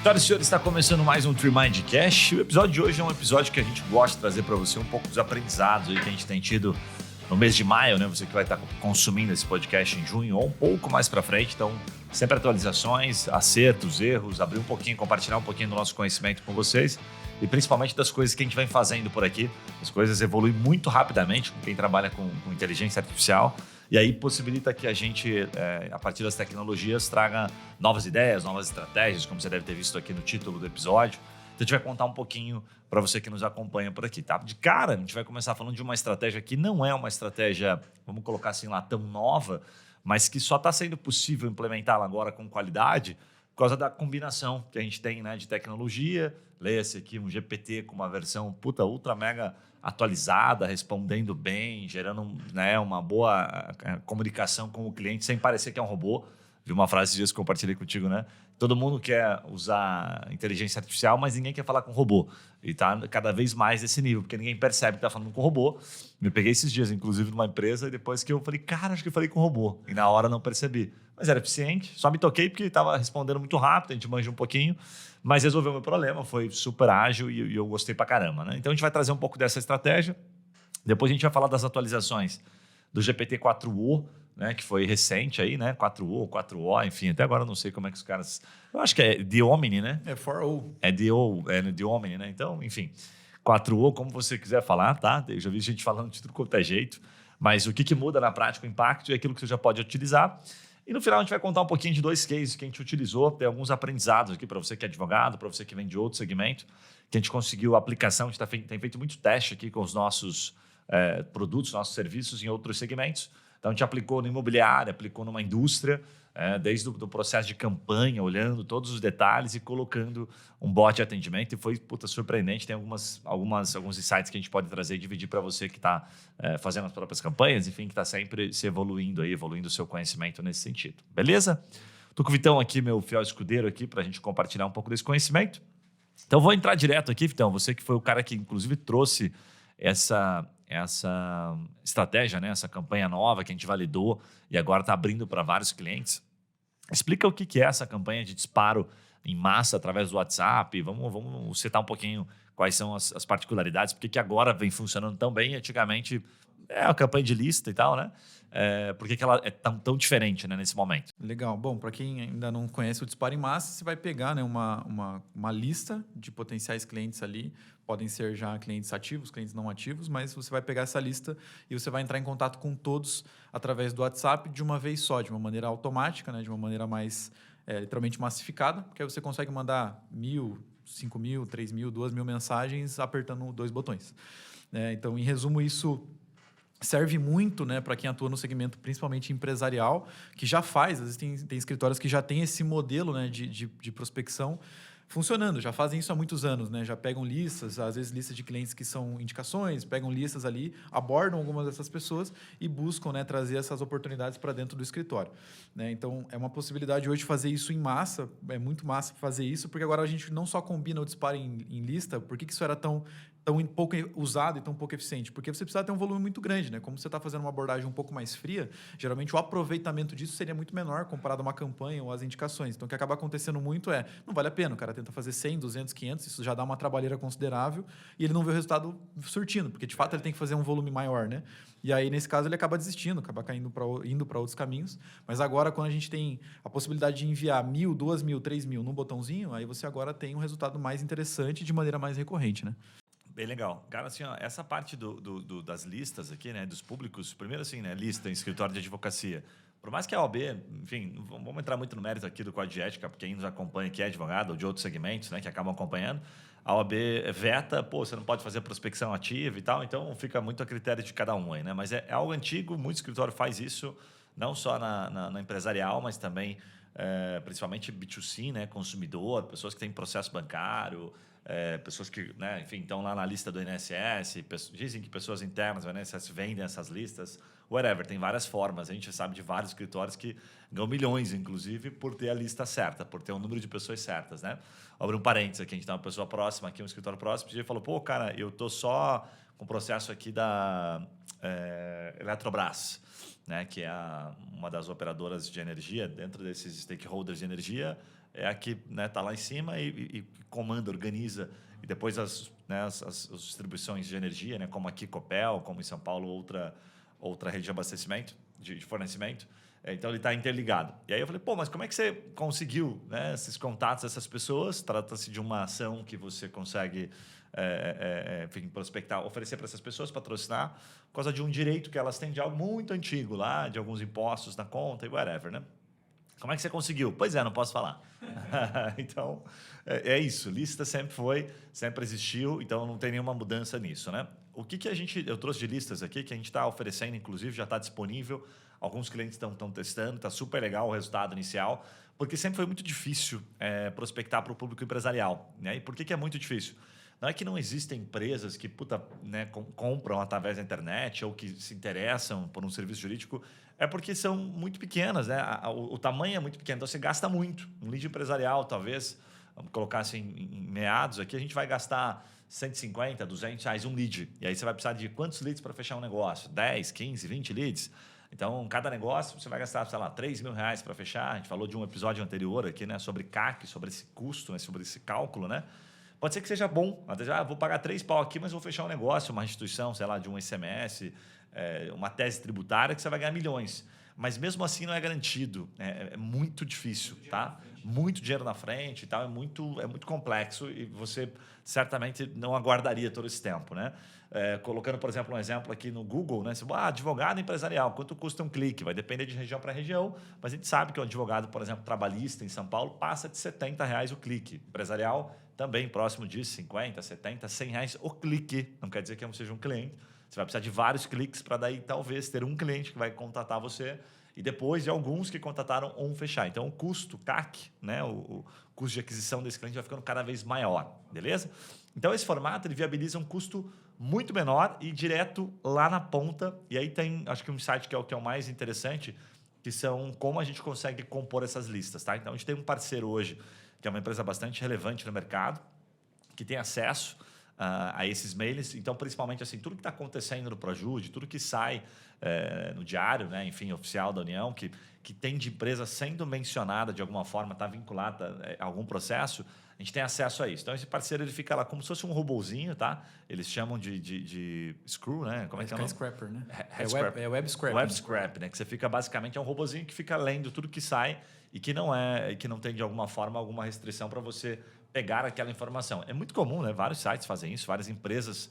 Senhoras e senhores, está começando mais um Trimind Cash. O episódio de hoje é um episódio que a gente gosta de trazer para você um pouco dos aprendizados aí que a gente tem tido no mês de maio, né? Você que vai estar consumindo esse podcast em junho ou um pouco mais para frente. Então, sempre atualizações, acertos, erros, abrir um pouquinho, compartilhar um pouquinho do nosso conhecimento com vocês e principalmente das coisas que a gente vem fazendo por aqui. As coisas evoluem muito rapidamente com quem trabalha com inteligência artificial. E aí possibilita que a gente, a partir das tecnologias, traga novas ideias, novas estratégias, como você deve ter visto aqui no título do episódio. Então a gente vai contar um pouquinho para você que nos acompanha por aqui, tá? De cara, a gente vai começar falando de uma estratégia que não é uma estratégia, vamos colocar assim lá, tão nova, mas que só está sendo possível implementá-la agora com qualidade por causa da combinação que a gente tem, né, de tecnologia. Leia-se aqui um GPT com uma versão ultra mega atualizada, respondendo bem, gerando, né, uma boa comunicação com o cliente sem parecer que é um robô. Vi uma frase esses dias que eu compartilhei contigo, né? Todo mundo quer usar inteligência artificial, mas ninguém quer falar com robô. E tá cada vez mais nesse nível, porque ninguém percebe que está falando com robô. Me peguei esses dias, inclusive, numa empresa, e depois que eu falei, cara, acho que eu falei com robô. E na hora não percebi. Mas era eficiente, só me toquei porque estava respondendo muito rápido, a gente manja um pouquinho, mas resolveu o meu problema, foi super ágil e eu gostei pra caramba, né? Então a gente vai trazer um pouco dessa estratégia. Depois a gente vai falar das atualizações do GPT-4o, né, que foi recente aí, né? 4o, 4o, enfim, até agora eu não sei como é que os caras... Eu acho que é de Omni, né? É 4o. É de Omni, né? Então, enfim, 4o, como você quiser falar, tá? Eu já vi gente falando de tudo quanto é jeito, mas o que muda na prática, o impacto é aquilo que você já pode utilizar. E no final a gente vai contar um pouquinho de dois cases que a gente utilizou, tem alguns aprendizados aqui para você que é advogado, para você que vem de outro segmento, que a gente conseguiu a aplicação, a gente tem feito muito teste aqui com os nossos produtos, nossos serviços em outros segmentos. Então a gente aplicou no imobiliário, aplicou numa indústria, desde o processo de campanha, olhando todos os detalhes e colocando um bot de atendimento e foi surpreendente. Tem alguns insights que a gente pode trazer e dividir para você que está fazendo as próprias campanhas, enfim, que está sempre se evoluindo o seu conhecimento nesse sentido. Beleza? Estou com o Vitão aqui, meu fiel escudeiro aqui, para a gente compartilhar um pouco desse conhecimento. Então vou entrar direto aqui, Vitão, você que foi o cara que inclusive trouxe essa estratégia, né? Essa campanha nova que a gente validou e agora está abrindo para vários clientes. Explica o que é essa campanha de disparo em massa através do WhatsApp. Vamos citar um pouquinho quais são as particularidades, porque que agora vem funcionando tão bem. Antigamente é a campanha de lista e tal, né? Por que ela é tão diferente, né, nesse momento? Legal. Bom, para quem ainda não conhece o disparo em massa, você vai pegar, né, uma lista de potenciais clientes ali. Podem ser já clientes ativos, clientes não ativos, mas você vai pegar essa lista e você vai entrar em contato com todos através do WhatsApp de uma vez só, de uma maneira automática, né, de uma maneira mais literalmente massificada, porque aí você consegue mandar 1.000, 5.000, 3.000, 2.000 mensagens apertando 2 botões. Então, em resumo, isso serve muito, né, para quem atua no segmento, principalmente empresarial, que já faz, às vezes tem escritórios que já têm esse modelo, né, de prospecção funcionando, já fazem isso há muitos anos, né? Já pegam listas, às vezes listas de clientes que são indicações, pegam listas ali, abordam algumas dessas pessoas e buscam, né, trazer essas oportunidades para dentro do escritório, né? Então, é uma possibilidade hoje de fazer isso em massa, é muito massa fazer isso, porque agora a gente não só combina o disparo em lista. Por que isso era tão pouco usado e tão pouco eficiente? Porque você precisa ter um volume muito grande, né? Como você está fazendo uma abordagem um pouco mais fria, geralmente o aproveitamento disso seria muito menor comparado a uma campanha ou às indicações. Então, o que acaba acontecendo muito não vale a pena. O cara tenta fazer 100, 200, 500, isso já dá uma trabalheira considerável e ele não vê o resultado surtindo, porque de fato ele tem que fazer um volume maior, né? E aí, nesse caso, ele acaba desistindo, acaba indo para outros caminhos. Mas agora, quando a gente tem a possibilidade de enviar 1.000, 2.000, 3.000 num botãozinho, aí você agora tem um resultado mais interessante de maneira mais recorrente, né? Bem legal. Cara, assim, ó, essa parte das listas aqui, né, dos públicos, primeiro assim, né, lista em escritório de advocacia. Por mais que a OAB, enfim, não vamos entrar muito no mérito aqui do Código de Ética, porque quem nos acompanha aqui é advogado ou de outros segmentos, né, que acabam acompanhando, a OAB veta, você não pode fazer prospecção ativa e tal, então fica muito a critério de cada um aí, né? Mas é algo antigo, muito escritório faz isso, não só na empresarial, mas também, principalmente B2C, né, consumidor, pessoas que têm processo bancário, pessoas que, né, enfim, estão lá na lista do INSS, dizem que pessoas internas do INSS vendem essas listas, whatever, tem várias formas. A gente sabe de vários escritórios que ganham milhões, inclusive, por ter a lista certa, por ter um número de pessoas certas, né? Abre um parênteses aqui, a gente tem uma pessoa próxima aqui, um escritório próximo, e ele falou, pô, cara, eu tô só com o processo aqui da Eletrobras, né, que é uma das operadoras de energia, dentro desses stakeholders de energia, é a que, né, tá lá em cima e comanda, organiza, e depois as distribuições de energia, né, como aqui Copel, como em São Paulo outra rede de abastecimento, de fornecimento. Então, ele está interligado. E aí eu falei, pô, mas como é que você conseguiu, né, esses contatos dessas pessoas? Trata-se de uma ação que você consegue enfim, prospectar, oferecer para essas pessoas, patrocinar, por causa de um direito que elas têm de algo muito antigo lá, de alguns impostos na conta e whatever, né? Como é que você conseguiu? Pois é, não posso falar. Então, é isso. Lista sempre existiu, então não tem nenhuma mudança nisso, né? O que eu trouxe de listas aqui, que a gente está oferecendo, inclusive, já está disponível. Alguns clientes estão testando, está super legal o resultado inicial, porque sempre foi muito difícil prospectar para o público empresarial, né? E por que é muito difícil? Não é que não existem empresas que né, compram através da internet ou que se interessam por um serviço jurídico, é porque são muito pequenas, né? O tamanho é muito pequeno, então você gasta muito. Um lead empresarial, talvez, vamos colocar assim em meados aqui, a gente vai gastar 150, 200 reais um lead. E aí você vai precisar de quantos leads para fechar um negócio? 10, 15, 20 leads? Então, cada negócio você vai gastar, sei lá, 3 mil reais para fechar. A gente falou de um episódio anterior aqui, né, sobre CAC, sobre esse custo, né, sobre esse cálculo, né? Pode ser que seja bom. Às vezes, vou pagar 3 pau aqui, mas vou fechar um negócio, uma instituição, sei lá, de um ICMS, uma tese tributária que você vai ganhar milhões. Mas mesmo assim não é garantido. É muito difícil, tá? Muito dinheiro na frente e tal. É muito complexo e você certamente não aguardaria todo esse tempo, né? Colocando, por exemplo, um exemplo aqui no Google, né? Você, advogado empresarial, quanto custa um clique? Vai depender de região para região, mas a gente sabe que o advogado, por exemplo, trabalhista em São Paulo, passa de R$70 o clique. Empresarial, também próximo disso, 50, 70, 100 reais o clique. Não quer dizer que não seja um cliente. Você vai precisar de vários cliques para daí, talvez, ter um cliente que vai contatar você e depois de alguns que contataram fechar. Então, o custo, CAC, né, o custo de aquisição desse cliente vai ficando cada vez maior, beleza? Então, esse formato ele viabiliza um custo muito menor e direto lá na ponta. E aí tem, acho que um insight que é o mais interessante, que são como a gente consegue compor essas listas, tá? Então, a gente tem um parceiro hoje, que é uma empresa bastante relevante no mercado, que tem acesso a esses mails. Então, principalmente, assim, tudo que está acontecendo no Projude, tudo que sai no diário, né, enfim, oficial da União, que tem de empresa sendo mencionada de alguma forma, está vinculada a algum processo, a gente tem acesso a isso. Então, esse parceiro ele fica lá como se fosse um robozinho, tá? Eles chamam de Screw, né? Como é que é o nome? Scrapper, né? Web Scrap. Web Scrap, né? Que você fica basicamente é um robozinho que fica lendo tudo que sai e que não tem de alguma forma alguma restrição para você pegar aquela informação. É muito comum, né? Vários sites fazem isso, várias empresas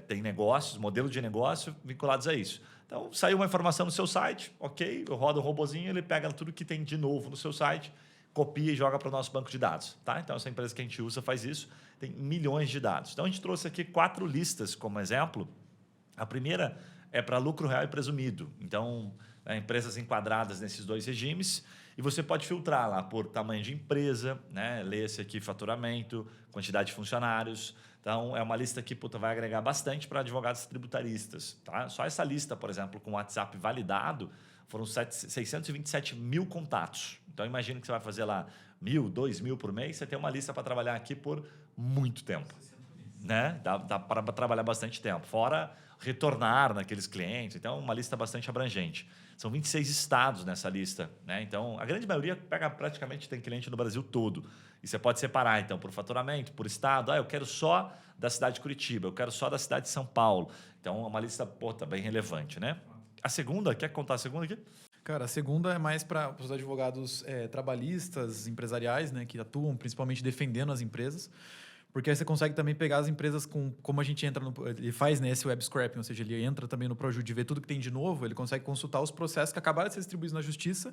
têm negócios, modelos de negócio vinculados a isso. Então, saiu uma informação no seu site, ok, eu rodo um robozinho, ele pega tudo que tem de novo no seu site, copia e joga para o nosso banco de dados. Tá? Então, essa empresa que a gente usa faz isso, tem milhões de dados. Então, a gente trouxe aqui 4 listas como exemplo. A primeira é para lucro real e presumido. Então, empresas enquadradas nesses 2 regimes, e você pode filtrar lá por tamanho de empresa, né? Lê-se aqui faturamento, quantidade de funcionários. Então, é uma lista que vai agregar bastante para advogados tributaristas. Tá? Só essa lista, por exemplo, com o WhatsApp validado, foram 627 mil contatos. Então, imagina que você vai fazer lá 1.000, 2.000 por mês, você tem uma lista para trabalhar aqui por muito tempo. Né? Dá para trabalhar bastante tempo. Fora retornar naqueles clientes. Então, uma lista bastante abrangente. São 26 estados nessa lista, né? Então, a grande maioria praticamente tem cliente no Brasil todo. E você pode separar, então, por faturamento, por estado. Eu quero só da cidade de Curitiba, eu quero só da cidade de São Paulo. Então, é uma lista bem relevante, né? A segunda, quer contar a segunda aqui? Cara, a segunda é mais para os advogados trabalhistas, empresariais, né, que atuam principalmente defendendo as empresas. Porque aí você consegue também pegar as empresas como a gente entra ele faz, né, esse web scrapping, ou seja, ele entra também no Projude e vê tudo que tem de novo, ele consegue consultar os processos que acabaram de ser distribuídos na justiça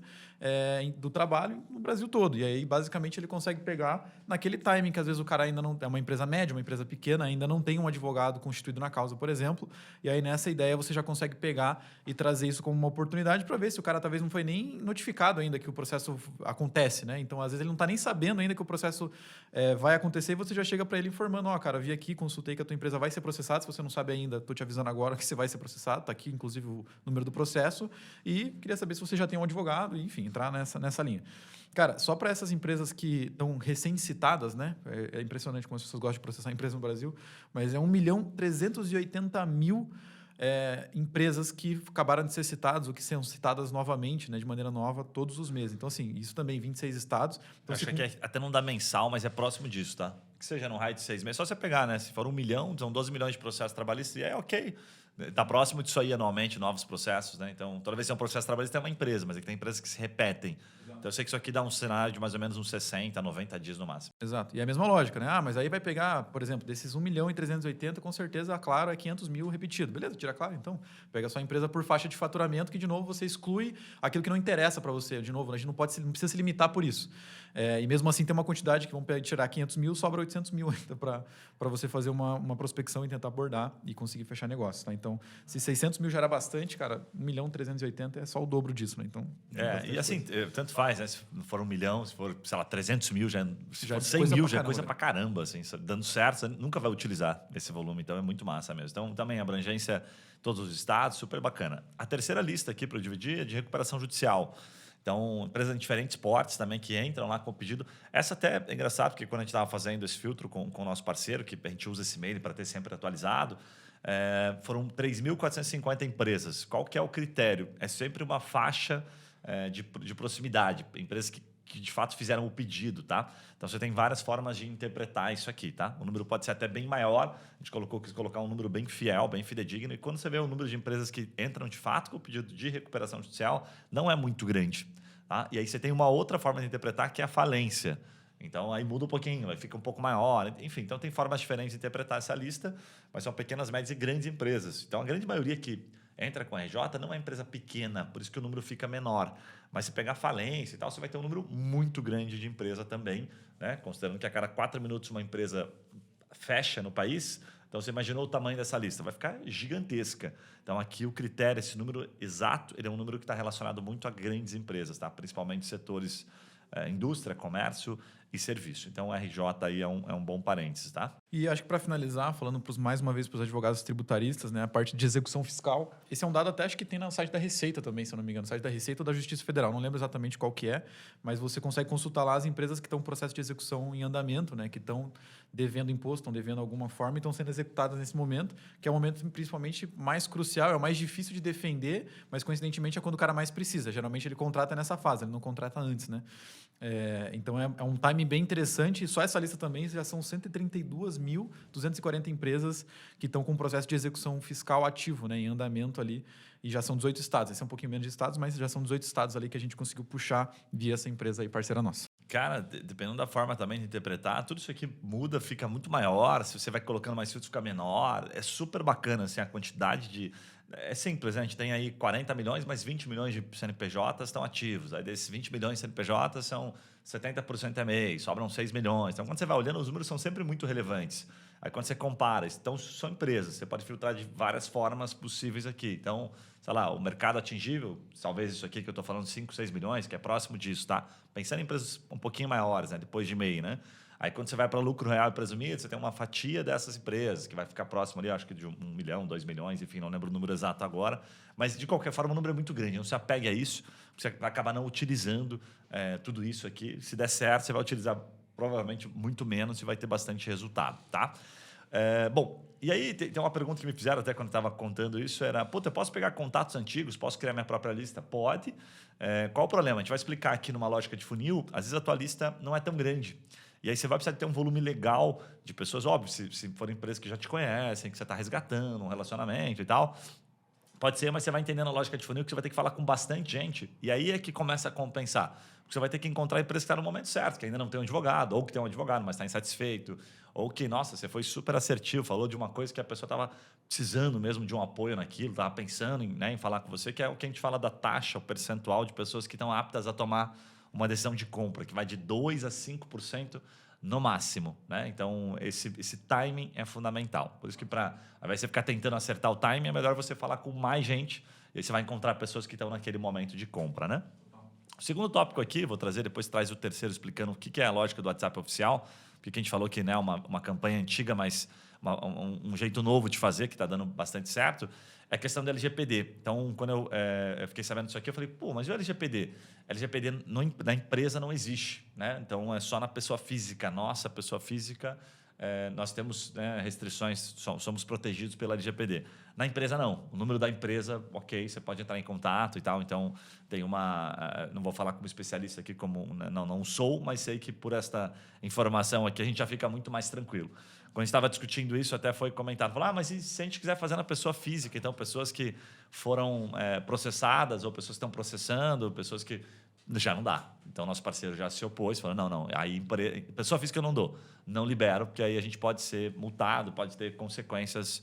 do trabalho no Brasil todo. E aí, basicamente, ele consegue pegar naquele timing que às vezes o cara ainda não é uma empresa média, uma empresa pequena, ainda não tem um advogado constituído na causa, por exemplo. E aí, nessa ideia, você já consegue pegar e trazer isso como uma oportunidade para ver se o cara talvez não foi nem notificado ainda que o processo acontece, né? Então, às vezes, ele não está nem sabendo ainda que o processo vai acontecer e você já chega para ele informando, cara, vi aqui, consultei que a tua empresa vai ser processada, se você não sabe ainda, estou te avisando agora que você vai ser processado, está aqui, inclusive, o número do processo, e queria saber se você já tem um advogado, e, enfim, entrar nessa linha. Cara, só para essas empresas que estão recém-citadas, né? É impressionante como as pessoas gostam de processar a empresa no Brasil, mas é 1.380.000 empresas que acabaram de ser citadas ou que são citadas novamente, né, de maneira nova, todos os meses. Então, assim, isso também, 26 estados. Então, Acho que até não dá mensal, mas é próximo disso, tá? Que seja no raio de 6 meses. Só você pegar, né? Se for 1 milhão, são 12 milhões de processos trabalhistas, e é ok. Está próximo disso aí anualmente, novos processos, né? Então, toda vez que é um processo trabalhista, é uma empresa, mas é que tem empresas que se repetem. Então, eu sei que isso aqui dá um cenário de mais ou menos uns 60, 90 dias no máximo. Exato. E é a mesma lógica, né? Mas aí vai pegar, por exemplo, desses 1 milhão e 380, com certeza a Claro é 500 mil repetido. Beleza, tira a Claro, então. Pega a sua empresa por faixa de faturamento, que, de novo, você exclui aquilo que não interessa para você. De novo, a gente não precisa se limitar por isso. E mesmo assim, tem uma quantidade que vão tirar 500 mil, sobra 800 mil ainda para você fazer uma prospecção e tentar abordar e conseguir fechar negócio, tá? Então, se 600 mil já era bastante, cara, 1 milhão e 380 é só o dobro disso, né? Então, e assim, tanto faz, né? Se for 1 milhão, se for, sei lá, 300 mil, se for 100 coisa mil, pra já é caramba, coisa né? pra caramba, assim. Dando certo, você nunca vai utilizar esse volume, então é muito massa mesmo. Então, também abrangência todos os estados, super bacana. A terceira lista aqui para eu dividir é de recuperação judicial. Então, empresas em diferentes portes também que entram lá com o pedido. Essa até é engraçado, porque quando a gente estava fazendo esse filtro com o nosso parceiro, que a gente usa esse e-mail para ter sempre atualizado, foram 3.450 empresas. Qual que é o critério? É sempre uma faixa de proximidade. Empresas que de fato fizeram o pedido, tá? Então, você tem várias formas de interpretar isso aqui, tá? O número pode ser até bem maior. A gente quis colocar um número bem fiel, bem fidedigno. E quando você vê o número de empresas que entram de fato com o pedido de recuperação judicial, não é muito grande, tá? E aí você tem uma outra forma de interpretar, que é a falência. Então, aí muda um pouquinho, aí fica um pouco maior. Enfim, então tem formas diferentes de interpretar essa lista, mas são pequenas, médias e grandes empresas. Então, a grande maioria que entra com a RJ não é empresa pequena, por isso que o número fica menor. Mas se pegar falência e tal, você vai ter um número muito grande de empresa também, né? Considerando que a cada 4 minutos uma empresa fecha no país. Então, você imaginou o tamanho dessa lista? Vai ficar gigantesca. Então, aqui o critério, esse número exato, ele é um número que está relacionado muito a grandes empresas, tá? Principalmente setores indústria, comércio e serviço. Então, o RJ aí é um bom parênteses, tá? E acho que para finalizar, falando mais uma vez para os advogados tributaristas, né, a parte de execução fiscal, esse é um dado até acho que tem no site da Receita também, se eu não me engano, no site da Receita ou da Justiça Federal, não lembro exatamente qual que é, mas você consegue consultar lá as empresas que estão em processo de execução em andamento, né, que estão devendo imposto, estão devendo alguma forma e estão sendo executadas nesse momento, que é o momento principalmente mais crucial, é o mais difícil de defender, mas coincidentemente é quando o cara mais precisa. Geralmente ele contrata nessa fase, ele não contrata antes, né? Então é um timing bem interessante. E só essa lista também já são 132.240 empresas que estão com um processo de execução fiscal ativo, né, em andamento ali. E já são 18 estados. Esse é um pouquinho menos de estados, mas já são 18 estados ali que a gente conseguiu puxar via essa empresa aí, parceira nossa. Cara, dependendo da forma também de interpretar, tudo isso aqui muda, fica muito maior. Se você vai colocando mais filtros, fica menor. É super bacana assim, a quantidade de... É simples, né? A gente tem aí 40 milhões, mas 20 milhões de CNPJs estão ativos. Aí desses 20 milhões de CNPJs são 70% MEI, sobram 6 milhões. Então, quando você vai olhando, os números são sempre muito relevantes. Aí, quando você compara, então, são empresas. Você pode filtrar de várias formas possíveis aqui. Então, sei lá, o mercado atingível, talvez isso aqui que eu estou falando, 5, 6 milhões, que é próximo disso, tá? Pensando em empresas um pouquinho maiores, né? Depois de MEI, né? Aí, quando você vai para lucro real e presumido, você tem uma fatia dessas empresas, que vai ficar próximo ali, acho que de 1 milhão, 2 milhões, enfim, não lembro o número exato agora. Mas, de qualquer forma, o número é muito grande. Não se apegue a isso, você vai acabar não utilizando tudo isso aqui. Se der certo, você vai utilizar provavelmente muito menos e vai ter bastante resultado, tá? Bom, e aí tem uma pergunta que me fizeram até quando eu estava contando isso, era, puta, eu posso pegar contatos antigos, posso criar minha própria lista? Pode. Qual o problema? A gente vai explicar aqui numa lógica de funil, às vezes a tua lista não é tão grande. E aí você vai precisar ter um volume legal de pessoas, óbvio, se forem empresas que já te conhecem, que você está resgatando um relacionamento e tal. Pode ser, mas você vai entendendo a lógica de funil que você vai ter que falar com bastante gente. E aí é que começa a compensar. Porque você vai ter que encontrar empresas que estão no momento certo, que ainda não tem um advogado, ou que tem um advogado, mas está insatisfeito. Ou que, nossa, você foi super assertivo, falou de uma coisa que a pessoa estava precisando mesmo de um apoio naquilo, estava pensando em falar com você, que é o que a gente fala da taxa, o percentual de pessoas que estão aptas a tomar uma decisão de compra, que vai de 2% a 5% no máximo, né? Então, esse timing é fundamental. Por isso que, ao invés de você ficar tentando acertar o timing, é melhor você falar com mais gente e aí você vai encontrar pessoas que estão naquele momento de compra, né? O segundo tópico aqui, vou trazer, depois traz o terceiro explicando o que é a lógica do WhatsApp oficial, porque a gente falou que é né, uma campanha antiga, mas um jeito novo de fazer, que está dando bastante certo, é a questão do LGPD. Então, quando eu fiquei sabendo disso aqui, eu falei, pô, mas e o LGPD? LGPD na empresa não existe, né? Então, é só na pessoa física. Nossa, pessoa física nós temos, né, restrições, somos protegidos pela LGPD. Na empresa, não. O número da empresa, ok, você pode entrar em contato e tal. Então, tem não vou falar como especialista aqui, não sou, mas sei que por esta informação aqui a gente já fica muito mais tranquilo. Quando a gente estava discutindo isso, até foi comentado, mas e se a gente quiser fazer na pessoa física? Então, pessoas que foram processadas ou pessoas que estão processando, pessoas que... Já não dá. Então, nosso parceiro já se opôs, falou, não, aí pessoa física eu não dou, não libero, porque aí a gente pode ser multado, pode ter consequências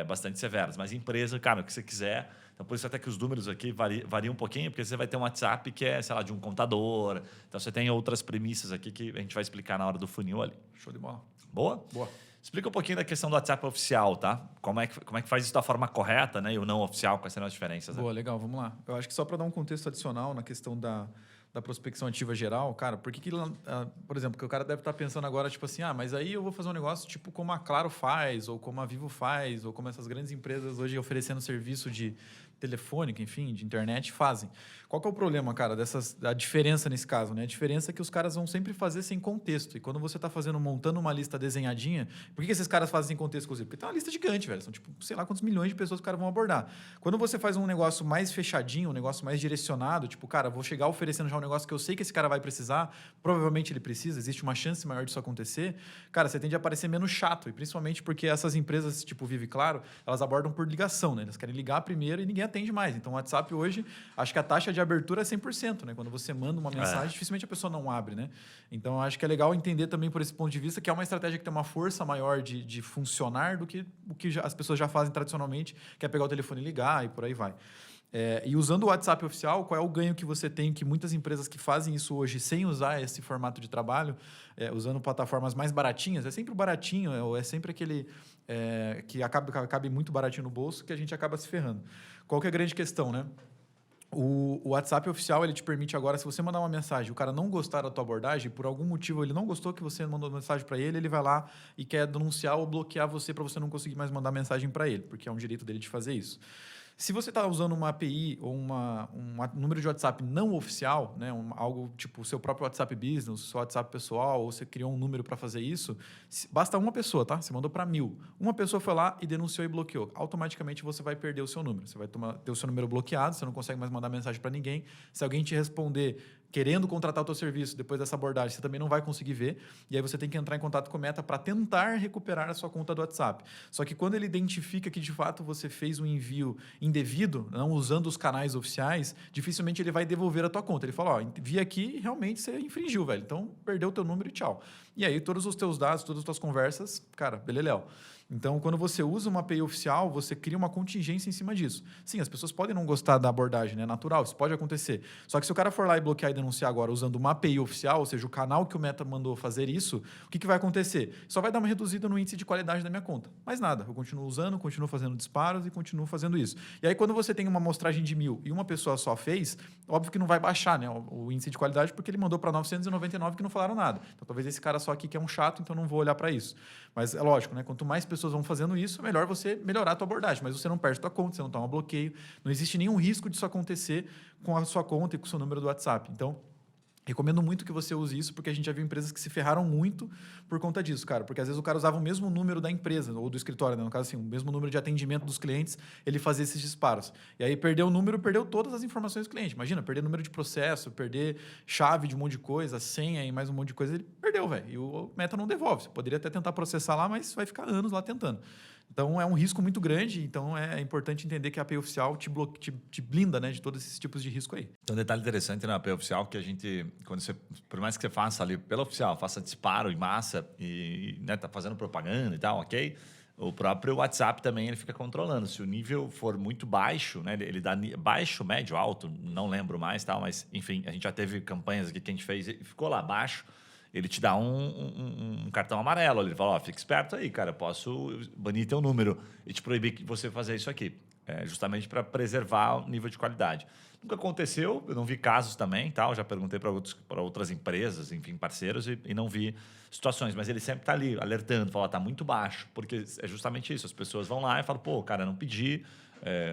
bastante severas. Mas empresa, cara, o que você quiser. Então, por isso até que os números aqui variam um pouquinho, porque você vai ter um WhatsApp que é, sei lá, de um contador. Então, você tem outras premissas aqui que a gente vai explicar na hora do funil ali. Show de bola. Boa? Boa. Explica um pouquinho da questão do WhatsApp oficial, tá? Como é que faz isso da forma correta, né? E o não oficial, quais serão as diferenças? Boa, legal, vamos lá. Eu acho que só para dar um contexto adicional na questão da prospecção ativa geral, cara, por exemplo, que o cara deve estar pensando agora, tipo assim, mas aí eu vou fazer um negócio tipo como a Claro faz, ou como a Vivo faz, ou como essas grandes empresas hoje oferecendo serviço de telefônica, enfim, de internet fazem. Qual que é o problema, cara, a diferença nesse caso, né? A diferença é que os caras vão sempre fazer sem contexto. E quando você está montando uma lista desenhadinha, por que esses caras fazem sem contexto, inclusive? Porque tem uma lista gigante, velho. São, tipo, sei lá quantos milhões de pessoas que o cara vão abordar. Quando você faz um negócio mais fechadinho, um negócio mais direcionado, tipo, cara, vou chegar oferecendo já um negócio que eu sei que esse cara vai precisar, provavelmente ele precisa, existe uma chance maior disso acontecer, cara, você tende a parecer menos chato. E principalmente porque essas empresas, tipo Vivo e Claro, elas abordam por ligação, né? Elas querem ligar primeiro e ninguém atende mais. Então, o WhatsApp hoje, acho que a taxa de abertura é 100%, né? Quando você manda uma mensagem, dificilmente a pessoa não abre, né? Então, acho que é legal entender também por esse ponto de vista que é uma estratégia que tem uma força maior de funcionar do que o que as pessoas já fazem tradicionalmente, que é pegar o telefone e ligar e por aí vai. E usando o WhatsApp oficial, qual é o ganho que você tem? Que muitas empresas que fazem isso hoje sem usar esse formato de trabalho, usando plataformas mais baratinhas, é sempre o baratinho, é sempre aquele que cabe muito baratinho no bolso, que a gente acaba se ferrando. Qual que é a grande questão, né? O WhatsApp oficial, ele te permite agora, se você mandar uma mensagem e o cara não gostar da tua abordagem, por algum motivo ele não gostou que você mandou mensagem para ele, ele vai lá e quer denunciar ou bloquear você para você não conseguir mais mandar mensagem para ele, porque é um direito dele de fazer isso. Se você está usando uma API ou um número de WhatsApp não oficial, né, algo tipo o seu próprio WhatsApp Business, o seu WhatsApp pessoal, ou você criou um número para fazer isso, basta uma pessoa, tá? Você mandou para 1000. Uma pessoa foi lá e denunciou e bloqueou. Automaticamente você vai perder o seu número. Você vai ter o seu número bloqueado, você não consegue mais mandar mensagem para ninguém. Se alguém te responder querendo contratar o teu serviço depois dessa abordagem, você também não vai conseguir ver. E aí você tem que entrar em contato com o Meta para tentar recuperar a sua conta do WhatsApp. Só que quando ele identifica que de fato você fez um envio indevido, não usando os canais oficiais, dificilmente ele vai devolver a tua conta. Ele fala, vi aqui e realmente você infringiu, velho. Então, perdeu o teu número e tchau. E aí, todos os teus dados, todas as tuas conversas, cara, beleléu. Então, quando você usa uma API oficial, você cria uma contingência em cima disso. Sim, as pessoas podem não gostar da abordagem, né? Natural, isso pode acontecer. Só que se o cara for lá e bloquear e denunciar agora usando uma API oficial, ou seja, o canal que o Meta mandou fazer isso, o que vai acontecer? Só vai dar uma reduzida no índice de qualidade da minha conta. Mais nada. Eu continuo usando, continuo fazendo disparos e continuo fazendo isso. E aí, quando você tem uma amostragem de 1000 e uma pessoa só fez, óbvio que não vai baixar, né, o índice de qualidade, porque ele mandou para 999 que não falaram nada. Então, talvez esse cara só aqui que é um chato, então não vou olhar para isso. Mas é lógico, né? Quanto mais pessoas vão fazendo isso, é melhor você melhorar a tua abordagem. Mas você não perde a tua conta, você não toma bloqueio. Não existe nenhum risco disso acontecer com a sua conta e com o seu número do WhatsApp. Então, recomendo muito que você use isso, porque a gente já viu empresas que se ferraram muito por conta disso, cara. Porque às vezes o cara usava o mesmo número da empresa, ou do escritório, né? No caso assim, o mesmo número de atendimento dos clientes, ele fazia esses disparos. E aí perdeu o número, perdeu todas as informações do cliente. Imagina, perder número de processo, perder chave de um monte de coisa, senha e mais um monte de coisa, ele perdeu, velho. E o Meta não devolve. Você poderia até tentar processar lá, mas vai ficar anos lá tentando. Então, é um risco muito grande. Então, é importante entender que a API oficial te blinda, né, de todos esses tipos de risco aí. Então, um detalhe interessante na API oficial que a gente, por mais que você faça ali pela oficial, faça disparo em massa e né, tá fazendo propaganda e tal, ok? O próprio WhatsApp também ele fica controlando. Se o nível for muito baixo, né, ele dá baixo, médio, alto, não lembro mais, tal, mas, enfim, a gente já teve campanhas aqui que a gente fez e ficou lá baixo. Ele te dá um cartão amarelo. Ele fala, fica esperto aí, cara, posso banir teu número e te proibir que você fazer isso aqui. Justamente para preservar o nível de qualidade. Nunca aconteceu, eu não vi casos também, tá? Eu já perguntei para outras empresas, enfim, parceiros, e não vi situações. Mas ele sempre está ali, alertando, fala, está muito baixo. Porque é justamente isso, as pessoas vão lá e falam, pô, cara, não pedi,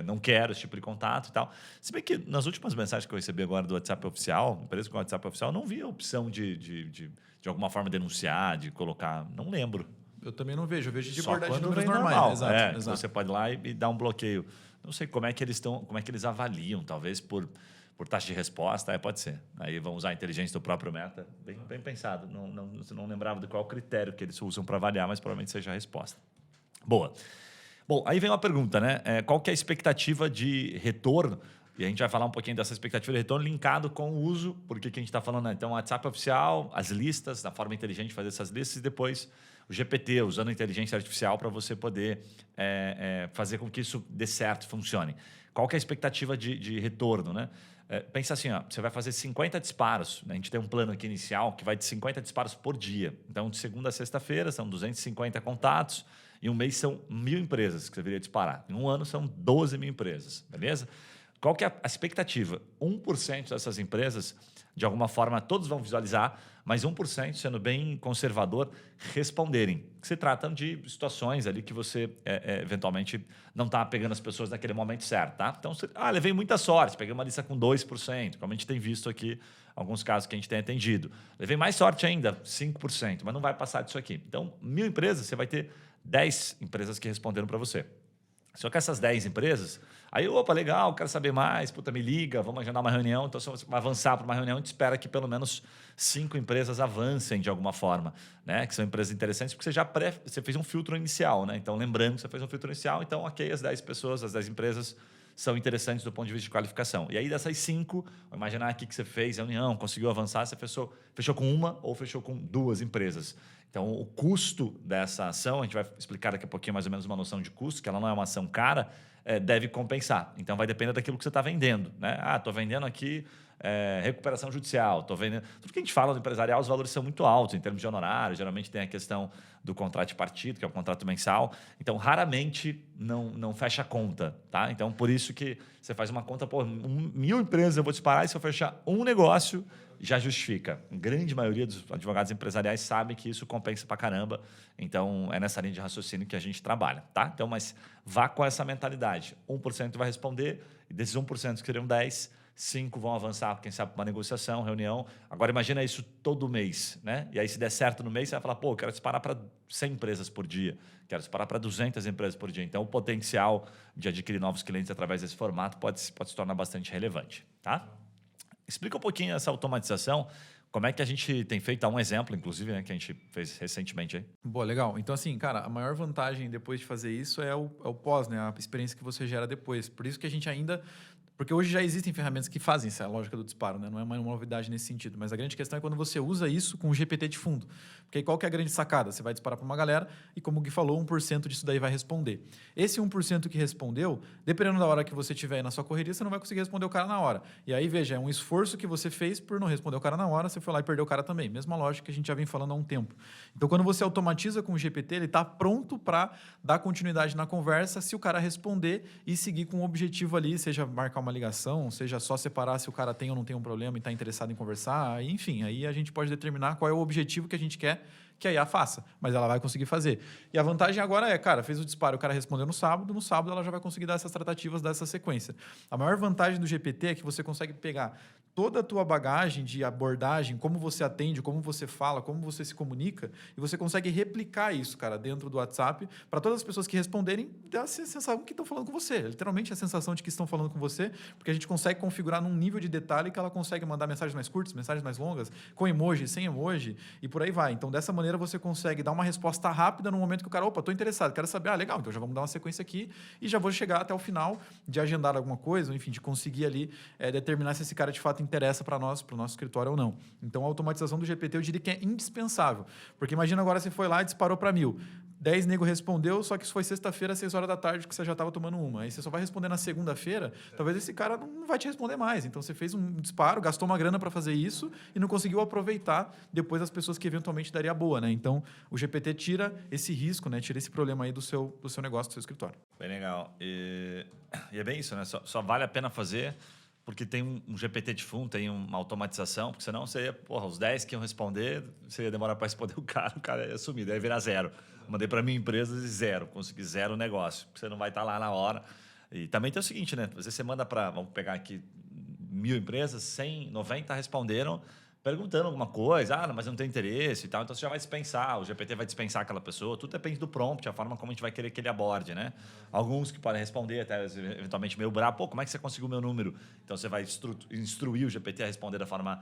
não quero esse tipo de contato e tal. Se bem que nas últimas mensagens que eu recebi agora do WhatsApp oficial, empresa com WhatsApp oficial, eu não vi a opção de alguma forma denunciar, de colocar, não lembro. Eu também não vejo. Eu vejo de Só abordagem de quando números vem normais. normal. Exato, exato. Você pode ir lá e dar um bloqueio. Não sei como é que eles estão, como é que eles avaliam, talvez por taxa de resposta, pode ser. Aí vão usar a inteligência do próprio Meta. Bem pensado. Não lembrava de qual critério que eles usam para avaliar, mas provavelmente seja a resposta. Boa. Bom, aí vem uma pergunta, né? Qual que é a expectativa de retorno? E a gente vai falar um pouquinho dessa expectativa de retorno linkado com o uso, porque que a gente está falando, né? Então, o WhatsApp oficial, as listas, a forma inteligente de fazer essas listas, e depois o GPT, usando a inteligência artificial para você poder fazer com que isso dê certo, funcione. Qual que é a expectativa de retorno, né? Pensa assim, você vai fazer 50 disparos. Né? A gente tem um plano aqui inicial que vai de 50 disparos por dia. Então, de segunda a sexta-feira, são 250 contatos. Em um mês, são 1.000 empresas que você deveria disparar. Em um ano, são 12.000 empresas. Beleza? Qual que é a expectativa? 1% dessas empresas, de alguma forma, todos vão visualizar, mas 1%, sendo bem conservador, responderem. Se tratam de situações ali que você, eventualmente, não está pegando as pessoas naquele momento certo. Tá? Então, levei muita sorte, peguei uma lista com 2%, como a gente tem visto aqui, alguns casos que a gente tem atendido. Levei mais sorte ainda, 5%, mas não vai passar disso aqui. Então, 1.000 empresas, você vai ter 10 empresas que responderam para você. Só que essas 10 empresas, aí, opa, legal, quero saber mais, puta, me liga, vamos agendar uma reunião. Então, se você vai avançar para uma reunião, a gente espera que pelo menos 5 empresas avancem de alguma forma, né? Que são empresas interessantes, porque você fez um filtro inicial, né? Então, lembrando que você fez um filtro inicial, então, ok, as 10 pessoas, as 10 empresas são interessantes do ponto de vista de qualificação. E aí, dessas 5, vou imaginar aqui que você fez a união, conseguiu avançar, você fechou com uma ou fechou com 2 empresas. Então, o custo dessa ação, a gente vai explicar daqui a pouquinho mais ou menos uma noção de custo, que ela não é uma ação cara, deve compensar. Então, vai depender daquilo que você está vendendo. Né? Estou vendendo aqui recuperação judicial, estou vendendo... Tudo que a gente fala do empresarial, os valores são muito altos em termos de honorário, geralmente tem a questão do contrato de partido, que é o contrato mensal. Então, raramente não fecha a conta. Tá? Então, por isso que você faz uma conta, 1.000 empresas eu vou disparar, e se eu fechar um negócio, já justifica. A grande maioria dos advogados empresariais sabe que isso compensa pra caramba. Então, é nessa linha de raciocínio que a gente trabalha. Tá? Então, mas vá com essa mentalidade. 1% vai responder, e desses 1% que seriam 10%, 5 vão avançar, quem sabe, para uma negociação, reunião. Agora, imagina isso todo mês. Né? E aí, se der certo no mês, você vai falar, eu quero disparar para 100 empresas por dia, quero disparar para 200 empresas por dia. Então, o potencial de adquirir novos clientes através desse formato pode se tornar bastante relevante. Tá? Explica um pouquinho essa automatização, como é que a gente tem feito, um exemplo, inclusive, né, que a gente fez recentemente aí. Boa, legal. Então, assim, cara, a maior vantagem depois de fazer isso é o pós, né? A experiência que você gera depois. Por isso que a gente ainda... Porque hoje já existem ferramentas que fazem essa lógica do disparo, né? Não é uma novidade nesse sentido. Mas a grande questão é quando você usa isso com o GPT de fundo. Porque aí qual que é a grande sacada? Você vai disparar para uma galera e, como o Gui falou, 1% disso daí vai responder. Esse 1% que respondeu, dependendo da hora que você tiver aí na sua correria, você não vai conseguir responder o cara na hora. E aí, veja, é um esforço que você fez por não responder o cara na hora, você foi lá e perdeu o cara também. Mesma lógica que a gente já vem falando há um tempo. Então, quando você automatiza com o GPT, ele está pronto para dar continuidade na conversa se o cara responder e seguir com o objetivo ali, seja marcar uma ligação, seja só separar se o cara tem ou não tem um problema e está interessado em conversar, enfim, aí a gente pode determinar qual é o objetivo que a gente quer que a IA faça, mas ela vai conseguir fazer. E a vantagem agora é, cara, fez o disparo, o cara respondeu no sábado ela já vai conseguir dar essas tratativas dessa sequência. A maior vantagem do GPT é que você consegue pegar toda a tua bagagem de abordagem, como você atende, como você fala, como você se comunica, e você consegue replicar isso, cara, dentro do WhatsApp, para todas as pessoas que responderem, dá a sensação que estão falando com você. Literalmente a sensação de que estão falando com você, porque a gente consegue configurar num nível de detalhe que ela consegue mandar mensagens mais curtas, mensagens mais longas, com emoji, sem emoji, e por aí vai. Então, dessa maneira, você consegue dar uma resposta rápida no momento que o cara, estou interessado, quero saber, legal, então já vamos dar uma sequência aqui e já vou chegar até o final de agendar alguma coisa, ou, enfim, de conseguir ali determinar se esse cara de fato interessa para nós, para o nosso escritório ou não. Então, a automatização do GPT eu diria que é indispensável, porque imagina agora você foi lá e disparou para 1.000. 10 nego respondeu, só que isso foi sexta-feira, 6 horas da tarde, que você já estava tomando uma. Aí você só vai responder na segunda-feira, talvez esse cara não vai te responder mais. Então, você fez um disparo, gastou uma grana para fazer isso e não conseguiu aproveitar depois as pessoas que eventualmente daria boa, né? Então, o GPT tira esse risco, né? Tira esse problema aí do seu negócio, do seu escritório. Bem legal. E é bem isso, né? Só vale a pena fazer porque tem um GPT de fundo, tem uma automatização, porque senão você ia, os 10 que iam responder, você ia demorar para responder o cara ia sumir, daí ia virar 0. Mandei para minha empresa e 0, consegui 0 negócio, porque você não vai estar lá na hora. E também tem o seguinte, né? Às vezes você manda para, vamos pegar aqui, 1.000 empresas, 90 responderam, perguntando alguma coisa, mas eu não tenho interesse e tal, então você já vai dispensar, o GPT vai dispensar aquela pessoa, tudo depende do prompt, a forma como a gente vai querer que ele aborde, né? Alguns que podem responder, até eventualmente meio bravo, pô, como é que você conseguiu o meu número? Então você vai instruir o GPT a responder da forma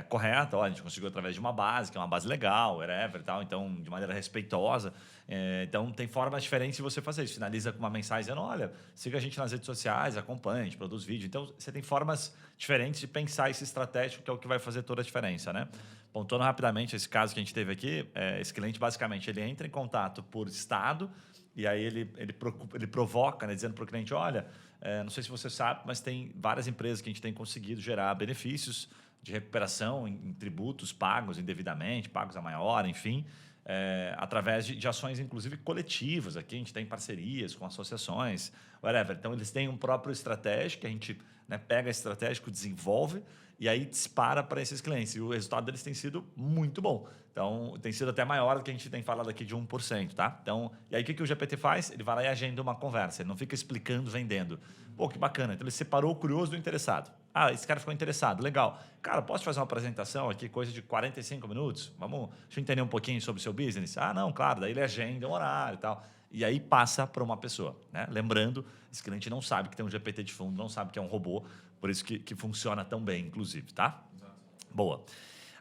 correta, ó, a gente conseguiu através de uma base, que é uma base legal, whatever, tal, então de maneira respeitosa. Então tem formas diferentes de você fazer isso. Finaliza com uma mensagem dizendo, olha, siga a gente nas redes sociais, acompanhe, a gente produz vídeo. Então você tem formas diferentes de pensar esse estratégico, que é o que vai fazer toda a diferença, né? Pontuando rapidamente esse caso que a gente teve aqui, esse cliente basicamente ele entra em contato por estado e aí ele provoca, né, dizendo para o cliente, olha, não sei se você sabe, mas tem várias empresas que a gente tem conseguido gerar benefícios de recuperação em tributos pagos indevidamente, pagos a maior, enfim, através de ações, inclusive, coletivas. Aqui a gente tem parcerias com associações, whatever. Então, eles têm um próprio estratégico, que a gente, né, pega estratégico, desenvolve e aí dispara para esses clientes. E o resultado deles tem sido muito bom. Então, tem sido até maior do que a gente tem falado aqui de 1%, tá? Então, e aí o que o GPT faz? Ele vai lá e agenda uma conversa. Ele não fica explicando, vendendo. Pô, que bacana. Então, ele separou o curioso do interessado. Esse cara ficou interessado. Legal. Cara, posso fazer uma apresentação aqui, coisa de 45 minutos? Deixa eu entender um pouquinho sobre o seu business. Não, claro. Daí ele agenda um horário e tal. E aí passa para uma pessoa, né? Lembrando, esse cliente não sabe que tem um GPT de fundo, não sabe que é um robô, por isso que funciona tão bem, inclusive, tá? Exato. Boa.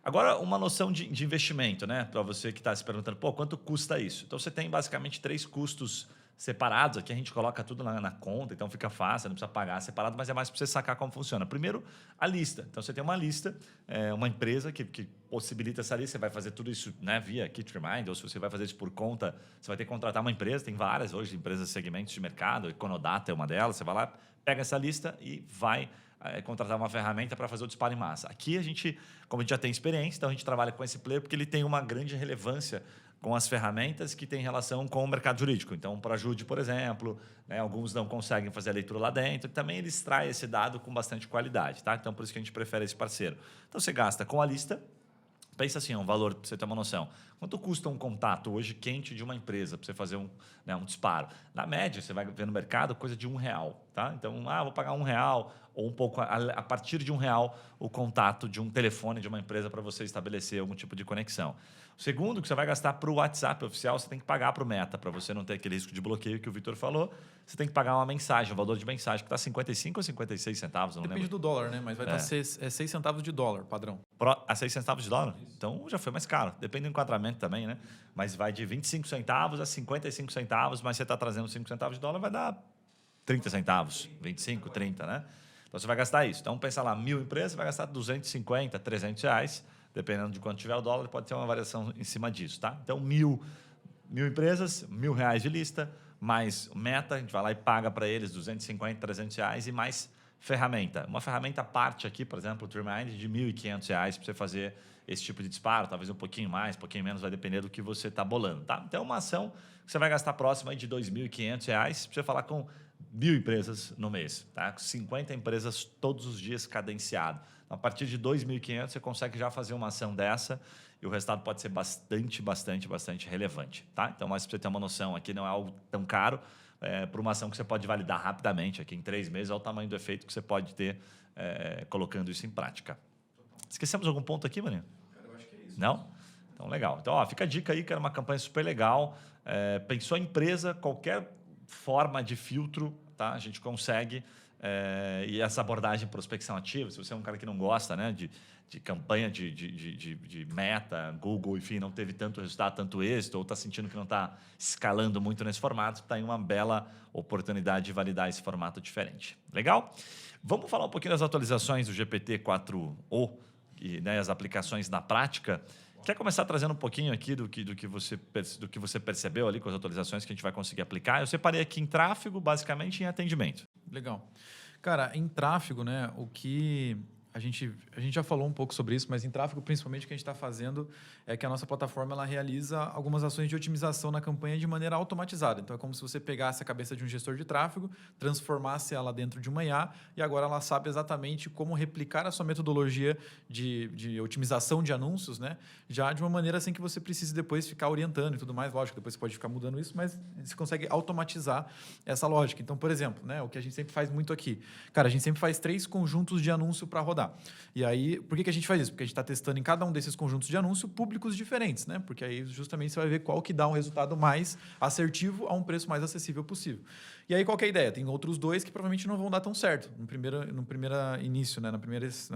Agora, uma noção de investimento, né? Para você que está se perguntando, pô, quanto custa isso? Então, você tem basicamente 3 custos separados. Aqui a gente coloca tudo na conta, então fica fácil, não precisa pagar separado, mas é mais para você sacar como funciona. Primeiro, a lista. Então, você tem uma lista, uma empresa que possibilita essa lista, você vai fazer tudo isso, né, via KitRemind, ou se você vai fazer isso por conta, você vai ter que contratar uma empresa, tem várias hoje, empresas de segmentos de mercado, Econodata é uma delas, você vai lá, pega essa lista e vai contratar uma ferramenta para fazer o disparo em massa. Aqui a gente, como a gente já tem experiência, então a gente trabalha com esse player porque ele tem uma grande relevância com as ferramentas que têm relação com o mercado jurídico. Então, para a Jude, por exemplo, né, alguns não conseguem fazer a leitura lá dentro, também ele extrai esse dado com bastante qualidade, tá? Então, por isso que a gente prefere esse parceiro. Então, você gasta com a lista. Pensa assim, um valor para você ter uma noção. Quanto custa um contato hoje quente de uma empresa para você fazer um disparo? Na média, você vai ver no mercado coisa de R$1, tá? Então, vou pagar R$1 ou um pouco a partir de R$1 o contato de um telefone de uma empresa para você estabelecer algum tipo de conexão. O segundo, que você vai gastar para o WhatsApp oficial, você tem que pagar para o Meta, para você não ter aquele risco de bloqueio que o Vitor falou. Você tem que pagar uma mensagem, um valor de mensagem que está 55 ou 56 centavos, não Depende lembro. do dólar, né? Mas vai estar 6 centavos de dólar, padrão. A 6 centavos de dólar? Isso. Então já foi mais caro. Depende do enquadramento também, né? Mas vai de 25 centavos a 55 centavos, mas você está trazendo 5 centavos de dólar, vai dar 30 centavos, 25, 30, né? Então você vai gastar isso. Então pensa lá, 1.000 empresas, você vai gastar 250, 300 reais, dependendo de quanto tiver o dólar, pode ter uma variação em cima disso, tá? Então 1.000 empresas, R$1.000 de lista, mais Meta, a gente vai lá e paga para eles 250, 300 reais e mais ferramenta. Uma ferramenta à parte aqui, por exemplo, o TreeMind, de R$1.500 para você fazer esse tipo de disparo, talvez um pouquinho mais, um pouquinho menos, vai depender do que você está bolando, tá? Então, uma ação que você vai gastar próxima de R$2.500 para você falar com 1.000 empresas no mês, tá? 50 empresas todos os dias cadenciado. A partir de 2.500 você consegue já fazer uma ação dessa e o resultado pode ser bastante relevante, tá? Então, mas para você ter uma noção, aqui não é algo tão caro, para uma ação que você pode validar rapidamente, aqui em 3 meses, é o tamanho do efeito que você pode ter colocando isso em prática. Esquecemos algum ponto aqui, Maninho? Eu acho que é isso. Não? Então, legal. Então, fica a dica aí, que era uma campanha super legal. Pensou a empresa, qualquer forma de filtro, tá? A gente consegue. E essa abordagem de prospecção ativa, se você é um cara que não gosta, né, de campanha de Meta, Google, enfim, não teve tanto resultado, tanto êxito, ou está sentindo que não está escalando muito nesse formato, está em uma bela oportunidade de validar esse formato diferente. Legal? Vamos falar um pouquinho das atualizações do GPT-4o e, né, as aplicações na prática. Quer começar trazendo um pouquinho aqui do que você percebeu ali com as atualizações que a gente vai conseguir aplicar? Eu separei aqui em tráfego, basicamente, e em atendimento. Legal. Cara, em tráfego, né, o que a gente já falou um pouco sobre isso, mas em tráfego, principalmente, o que a gente está fazendo é que a nossa plataforma ela realiza algumas ações de otimização na campanha de maneira automatizada. Então, é como se você pegasse a cabeça de um gestor de tráfego, transformasse ela dentro de uma IA e agora ela sabe exatamente como replicar a sua metodologia de otimização de anúncios, né? Já de uma maneira assim que você precise depois ficar orientando e tudo mais. Lógico, depois você pode ficar mudando isso, mas você consegue automatizar essa lógica. Então, por exemplo, né, o que a gente sempre faz muito aqui. Cara, a gente sempre faz 3 conjuntos de anúncio para rodar. rodar. E aí, por que a gente faz isso? Porque a gente está testando em cada um desses conjuntos de anúncio públicos diferentes, né? Porque aí justamente você vai ver qual que dá um resultado mais assertivo a um preço mais acessível possível. E aí, qual que é a ideia? Tem outros dois que provavelmente não vão dar tão certo no primeiro início, né? na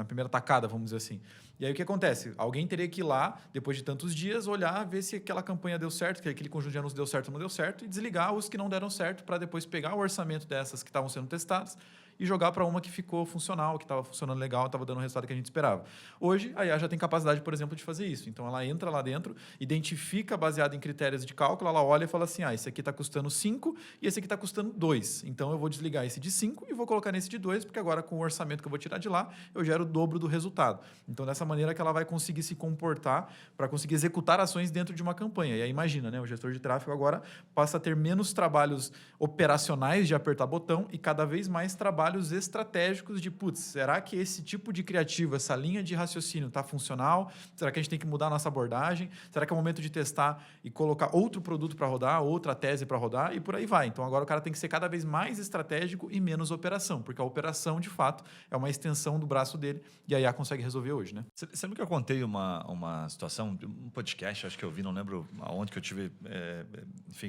primeira tacada, vamos dizer assim. E aí, o que acontece? Alguém teria que ir lá, depois de tantos dias, olhar, ver se aquela campanha deu certo, que aquele conjunto de anúncios deu certo ou não deu certo, e desligar os que não deram certo para depois pegar o orçamento dessas que estavam sendo testadas e jogar para uma que ficou funcional, que estava funcionando legal, estava dando o resultado que a gente esperava. Hoje, a IA já tem capacidade, por exemplo, de fazer isso. Então, ela entra lá dentro, identifica baseado em critérios de cálculo, ela olha e fala assim, esse aqui está custando 5 e esse aqui está custando 2. Então, eu vou desligar esse de 5 e vou colocar nesse de 2, porque agora, com o orçamento que eu vou tirar de lá, eu gero o dobro do resultado. Então, dessa maneira que ela vai conseguir se comportar para conseguir executar ações dentro de uma campanha. E aí, imagina, né? O gestor de tráfego agora passa a ter menos trabalhos operacionais de apertar botão e cada vez mais trabalhos estratégicos de, será que esse tipo de criativo, essa linha de raciocínio está funcional? Será que a gente tem que mudar a nossa abordagem? Será que é o momento de testar e colocar outro produto para rodar, outra tese para rodar? E por aí vai. Então, agora o cara tem que ser cada vez mais estratégico e menos operação, porque a operação, de fato, é uma extensão do braço dele e a IA consegue resolver hoje, né? Você lembra que eu contei uma situação, um podcast, acho que eu vi, não lembro aonde que eu tive,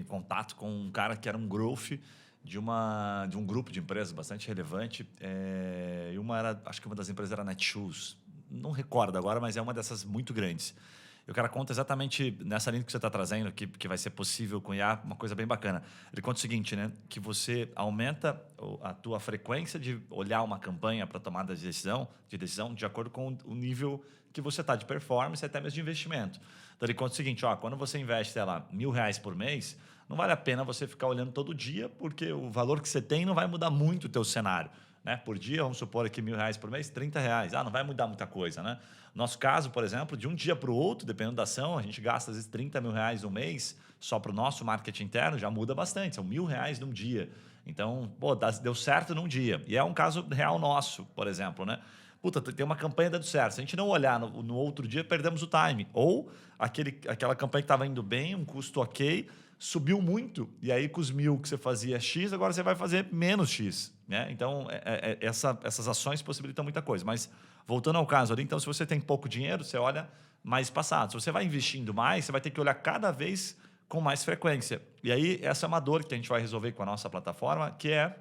contato com um cara que era um growth de um grupo de empresas bastante relevante. E acho que uma das empresas era a Netshoes. Não recordo agora, mas é uma dessas muito grandes. E o cara conta exatamente nessa linha que você está trazendo, que vai ser possível com IA, uma coisa bem bacana. Ele conta o seguinte, né? Que você aumenta a tua frequência de olhar uma campanha para tomada de decisão de acordo com o nível que você está de performance e até mesmo de investimento. Então, ele conta o seguinte, quando você investe, sei lá, R$1.000 por mês, não vale a pena você ficar olhando todo dia, porque o valor que você tem não vai mudar muito o teu cenário. Né? Por dia, vamos supor aqui R$1.000 por mês, R$30. Não vai mudar muita coisa. Né? Nosso caso, por exemplo, de um dia para o outro, dependendo da ação, a gente gasta às vezes R$30.000 no mês só para o nosso marketing interno, já muda bastante. São R$1.000 num dia. Então, deu certo num dia. E é um caso real nosso, por exemplo. Né? Tem uma campanha dando certo. Se a gente não olhar no outro dia, perdemos o time. Ou aquela campanha que estava indo bem, um custo ok, subiu muito, e aí com os 1.000 que você fazia X, agora você vai fazer menos X. Né? Então, essas ações possibilitam muita coisa. Mas, voltando ao caso ali, então, se você tem pouco dinheiro, você olha mais passado. Se você vai investindo mais, você vai ter que olhar cada vez com mais frequência. E aí, essa é uma dor que a gente vai resolver com a nossa plataforma, que é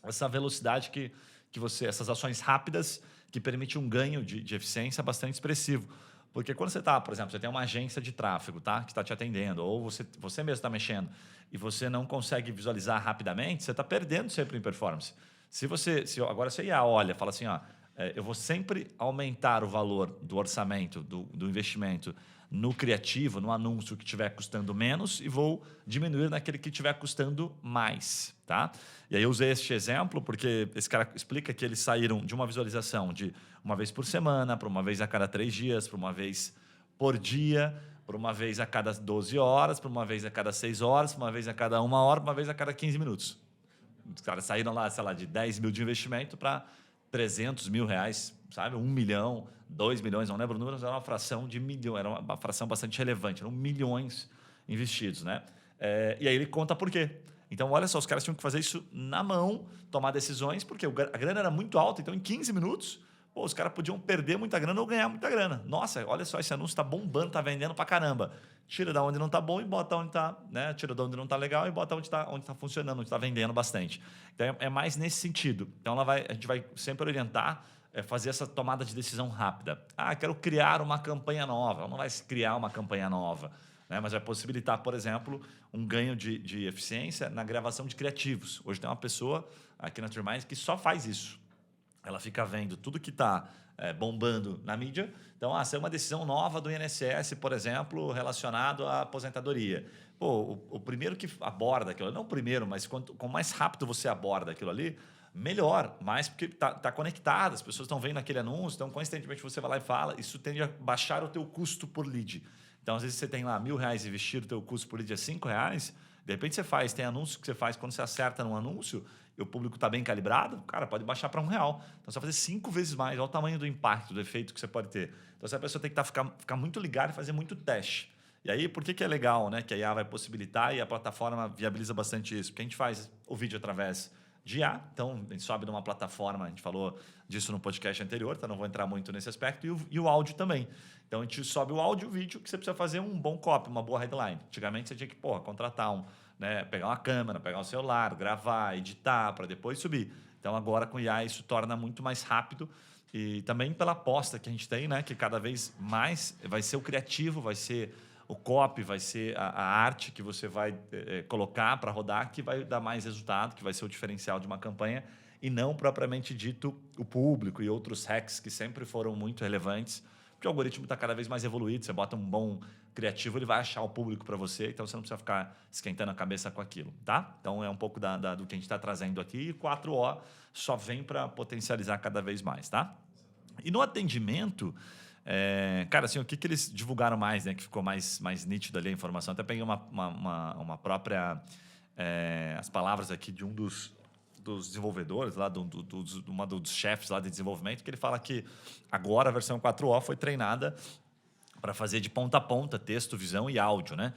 essa velocidade que essas ações rápidas que permitem um ganho de eficiência bastante expressivo. Porque quando você está, por exemplo, você tem uma agência de tráfego, tá, que está te atendendo, ou você mesmo está mexendo, e você não consegue visualizar rapidamente, você está perdendo sempre em performance. Agora você IA olha, fala assim, eu vou sempre aumentar o valor do orçamento, do investimento no criativo, no anúncio que estiver custando menos e vou diminuir naquele que estiver custando mais. Tá? E aí eu usei este exemplo porque esse cara explica que eles saíram de uma visualização de uma vez por semana, para uma vez a cada 3 dias, para uma vez por dia, para uma vez a cada 12 horas, para uma vez a cada 6 horas, para uma vez a cada 1 hora, para uma vez a cada 15 minutos. Os caras saíram lá, sei lá, de 10 mil de investimento para R$300 mil, sabe? 1 milhão, 2 milhões, não lembro o número, mas era uma fração de milhão, era uma fração bastante relevante, eram milhões investidos. Né? E aí ele conta por quê. Então, olha só, os caras tinham que fazer isso na mão, tomar decisões, porque a grana era muito alta, então em 15 minutos, os caras podiam perder muita grana ou ganhar muita grana. Nossa, olha só, esse anúncio está bombando, está vendendo pra caramba. Tira da onde não está bom e bota onde está, né? Tira da onde não está legal e bota onde está funcionando, onde está vendendo bastante. Então, é mais nesse sentido. Então, a gente vai sempre orientar, fazer essa tomada de decisão rápida. Quero criar uma campanha nova. Ela não vai criar uma campanha nova, né? Mas vai possibilitar, por exemplo, um ganho de eficiência na gravação de criativos. Hoje tem uma pessoa aqui na Trimind que só faz isso. Ela fica vendo tudo que está bombando na mídia. Então, se é uma decisão nova do INSS, por exemplo, relacionado à aposentadoria. O primeiro que aborda aquilo, não o primeiro, mas quanto mais rápido você aborda aquilo ali, melhor. Mais porque está conectado, as pessoas estão vendo aquele anúncio, então constantemente você vai lá e fala, isso tende a baixar o teu custo por lead. Então, às vezes você tem lá R$1.000 investido, o teu custo por lead é R$5, de repente tem anúncio que você faz, quando você acerta num anúncio, e o público está bem calibrado, cara, pode baixar para R$1. Então, você vai fazer 5 vezes mais. Olha o tamanho do impacto, do efeito que você pode ter. Então, essa pessoa tem que ficar muito ligada e fazer muito teste. E aí, por que é legal, né, que a IA vai possibilitar e a plataforma viabiliza bastante isso? Porque a gente faz o vídeo através de IA. Então, a gente sobe numa plataforma, a gente falou disso no podcast anterior, então não vou entrar muito nesse aspecto, e o áudio também. Então, a gente sobe o áudio e o vídeo, que você precisa fazer um bom copy, uma boa headline. Antigamente, você tinha que contratar pegar uma câmera, pegar um celular, gravar, editar, para depois subir. Então, agora com IA, isso torna muito mais rápido. E também pela aposta que a gente tem, né, que cada vez mais vai ser o criativo, vai ser o copy, vai ser a arte que você vai colocar para rodar, que vai dar mais resultado, que vai ser o diferencial de uma campanha, e não propriamente dito o público e outros hacks que sempre foram muito relevantes, porque o algoritmo está cada vez mais evoluído. Você bota um bom criativo, ele vai achar o público para você, então você não precisa ficar esquentando a cabeça com aquilo, tá? Então é um pouco do que a gente está trazendo aqui, e 4O só vem para potencializar cada vez mais, tá? E no atendimento, cara, assim, o que eles divulgaram mais, né? Que ficou mais nítido ali a informação. Até peguei uma própria... as palavras aqui de um dos desenvolvedores, lá uma dos chefes lá de desenvolvimento, que ele fala que agora a versão 4O foi treinada para fazer de ponta a ponta texto, visão e áudio, né?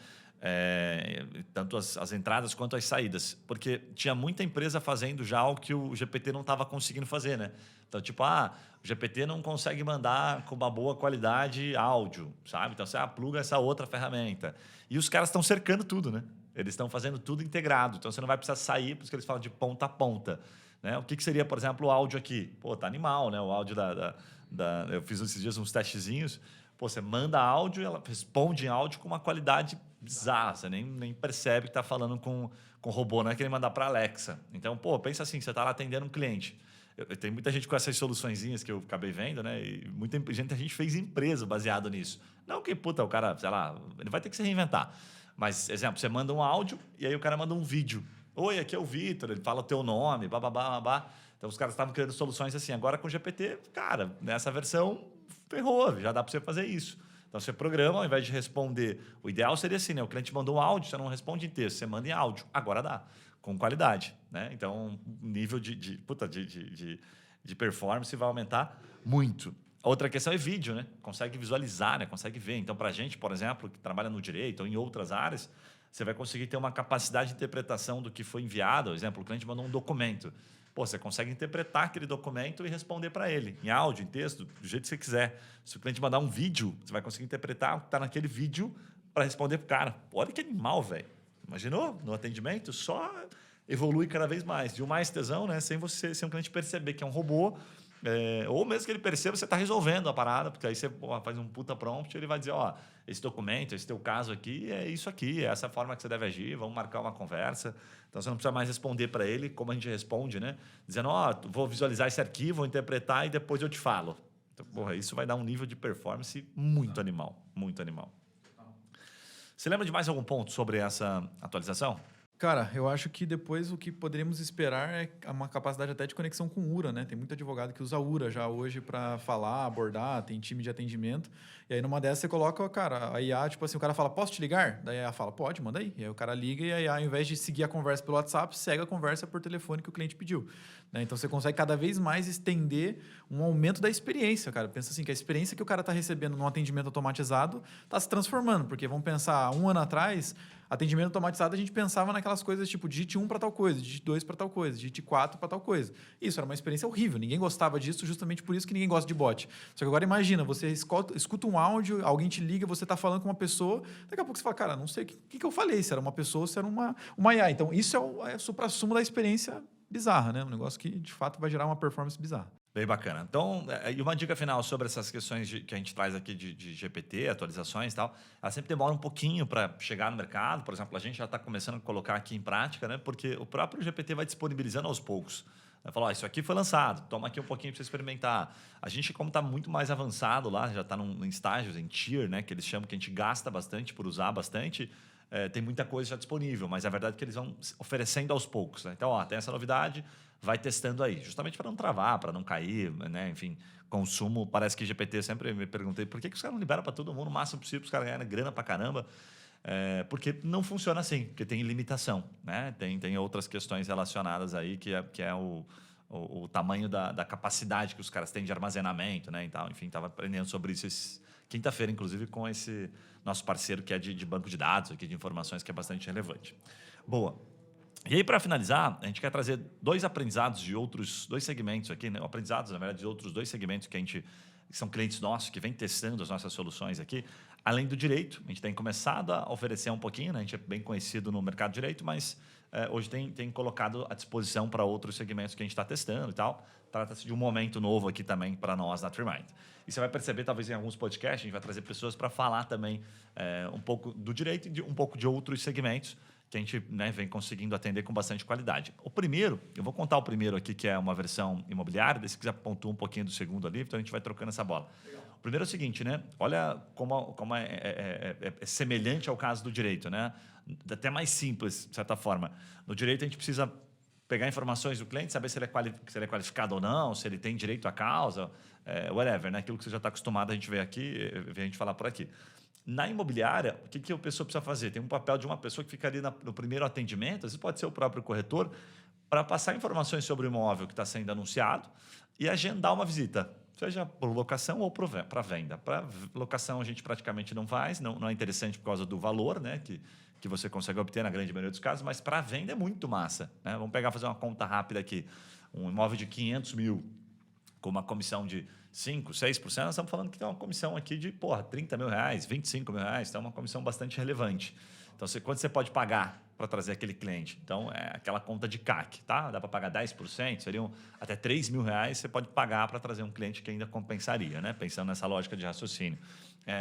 Tanto as entradas quanto as saídas, porque tinha muita empresa fazendo já o que o GPT não estava conseguindo fazer, né? Então, tipo, o GPT não consegue mandar com uma boa qualidade áudio, sabe? Então, você pluga essa outra ferramenta. E os caras estão cercando tudo, né? Eles estão fazendo tudo integrado, então você não vai precisar sair, por isso que eles falam de ponta a ponta, né? O que seria, por exemplo, o áudio aqui? Tá animal, né? O áudio eu fiz esses dias uns testezinhos. Você manda áudio e ela responde em áudio com uma qualidade bizarra. Você nem percebe que está falando com robô, não é que ele mandar para a Alexa. Então, pensa assim, você está lá atendendo um cliente. Tem muita gente com essas soluçõezinhas que eu acabei vendo, né? E muita gente, a gente fez empresa baseado nisso. Não que, o cara, sei lá, ele vai ter que se reinventar. Mas, exemplo, você manda um áudio e aí o cara manda um vídeo. Oi, aqui é o Vitor, ele fala o teu nome, babá. Então, os caras estavam criando soluções assim. Agora, com o GPT, cara, nessa versão, ferrou, já dá para você fazer isso. Então, você programa, ao invés de responder... O ideal seria assim, né? O cliente mandou um áudio, você não responde em texto, você manda em áudio. Agora dá, com qualidade, né? Então, o nível de performance vai aumentar muito. Outra questão é vídeo, né? Consegue visualizar, né? Consegue ver. Então, para a gente, por exemplo, que trabalha no direito ou em outras áreas, você vai conseguir ter uma capacidade de interpretação do que foi enviado. Por exemplo, o cliente mandou um documento. Você consegue interpretar aquele documento e responder para ele, em áudio, em texto, do jeito que você quiser. Se o cliente mandar um vídeo, você vai conseguir interpretar o que está naquele vídeo para responder para o cara. Olha que animal, velho. Imaginou? No atendimento, só evolui cada vez mais. E o mais tesão, né? Sem um cliente perceber que é um robô, ou mesmo que ele perceba, você está resolvendo a parada, porque aí você faz um puta prompt e ele vai dizer, esse documento, esse teu caso aqui, é isso aqui, é essa forma que você deve agir, vamos marcar uma conversa. Então, você não precisa mais responder para ele como a gente responde, né? Dizendo, vou visualizar esse arquivo, vou interpretar e depois eu te falo. Então, isso vai dar um nível de performance muito animal, muito animal. Você lembra de mais algum ponto sobre essa atualização? Cara, eu acho que depois o que poderíamos esperar é uma capacidade até de conexão com URA, né? Tem muito advogado que usa URA já hoje para falar, abordar, tem time de atendimento. E aí numa dessas você coloca, cara, a IA, tipo assim, o cara fala, posso te ligar? Daí a IA fala, pode, manda aí. E aí o cara liga e a IA, ao invés de seguir a conversa pelo WhatsApp, segue a conversa por telefone que o cliente pediu. Né? Então você consegue cada vez mais estender um aumento da experiência, cara. Pensa assim, que a experiência que o cara está recebendo num atendimento automatizado está se transformando. Porque vamos pensar, 1 ano atrás, atendimento automatizado, a gente pensava naquelas coisas tipo digite 1 para tal coisa, digite 2 para tal coisa, digite 4 para tal coisa. Isso era uma experiência horrível, ninguém gostava disso, justamente por isso que ninguém gosta de bot. Só que agora imagina, você escuta um áudio, alguém te liga, você está falando com uma pessoa, daqui a pouco você fala, cara, não sei o que eu falei, se era uma pessoa, se era uma IA. Então isso é o supra-sumo da experiência bizarra, né? Um negócio que de fato vai gerar uma performance bizarra. Bem bacana. Então, e uma dica final sobre essas questões que a gente traz aqui de GPT, atualizações e tal, ela sempre demora um pouquinho para chegar no mercado. Por exemplo, a gente já está começando a colocar aqui em prática, né? Porque o próprio GPT vai disponibilizando aos poucos. Vai falar, isso aqui foi lançado, toma aqui um pouquinho para você experimentar. A gente, como está muito mais avançado lá, já está em estágios, em tier, né? Que eles chamam, que a gente gasta bastante por usar bastante, tem muita coisa já disponível, mas a verdade é que eles vão oferecendo aos poucos. Né? Então, tem essa novidade, vai testando aí, justamente para não travar, para não cair, né? Enfim, consumo. Parece que GPT, sempre me perguntei por que os caras não liberam para todo mundo o máximo possível, para os caras ganharem grana para caramba. Porque não funciona assim, porque tem limitação, né? Tem outras questões relacionadas aí, que é o tamanho da capacidade que os caras têm de armazenamento, né? Então, enfim, estava aprendendo sobre isso quinta-feira, inclusive, com esse nosso parceiro que é de banco de dados, aqui, de informações, que é bastante relevante. Boa. E aí, para finalizar, a gente quer trazer dois aprendizados de outros dois segmentos aqui, né? Aprendizados, na verdade, de outros dois segmentos que são clientes nossos, que vêm testando as nossas soluções aqui. Além do direito, a gente tem começado a oferecer um pouquinho, né? A gente é bem conhecido no mercado de direito, mas hoje tem colocado à disposição para outros segmentos que a gente está testando e tal. Trata-se de um momento novo aqui também para nós na TreeMind. E você vai perceber, talvez em alguns podcasts, a gente vai trazer pessoas para falar também um pouco do direito e um pouco de outros segmentos que a gente, né, vem conseguindo atender com bastante qualidade. O primeiro, eu vou contar o primeiro aqui, que é uma versão imobiliária, daí se quiser pontuar um pouquinho do segundo ali, então a gente vai trocando essa bola. Legal. O primeiro é o seguinte, né? Olha como é semelhante ao caso do direito, né? Até mais simples, de certa forma. No direito, a gente precisa pegar informações do cliente, saber se ele é qualificado ou não, se ele tem direito à causa, whatever, né? Aquilo que você já está acostumado a gente ver aqui, ver a gente falar por aqui. Na imobiliária, o que a pessoa precisa fazer? Tem um papel de uma pessoa que fica ali no primeiro atendimento, às vezes pode ser o próprio corretor, para passar informações sobre o imóvel que está sendo anunciado e agendar uma visita, seja por locação ou para venda. Para locação a gente praticamente não faz, não é interessante por causa do valor, né, que você consegue obter na grande maioria dos casos, mas para venda é muito massa, né? Vamos fazer uma conta rápida aqui. Um imóvel de 500 mil com uma comissão de 5%, 6%, nós estamos falando que tem uma comissão aqui de 30 mil reais, 25 mil reais, então é uma comissão bastante relevante. Então, quanto você pode pagar para trazer aquele cliente? Então, é aquela conta de CAC, tá? Dá para pagar 10%, seriam até 3 mil reais, você pode pagar para trazer um cliente que ainda compensaria, né? Pensando nessa lógica de raciocínio.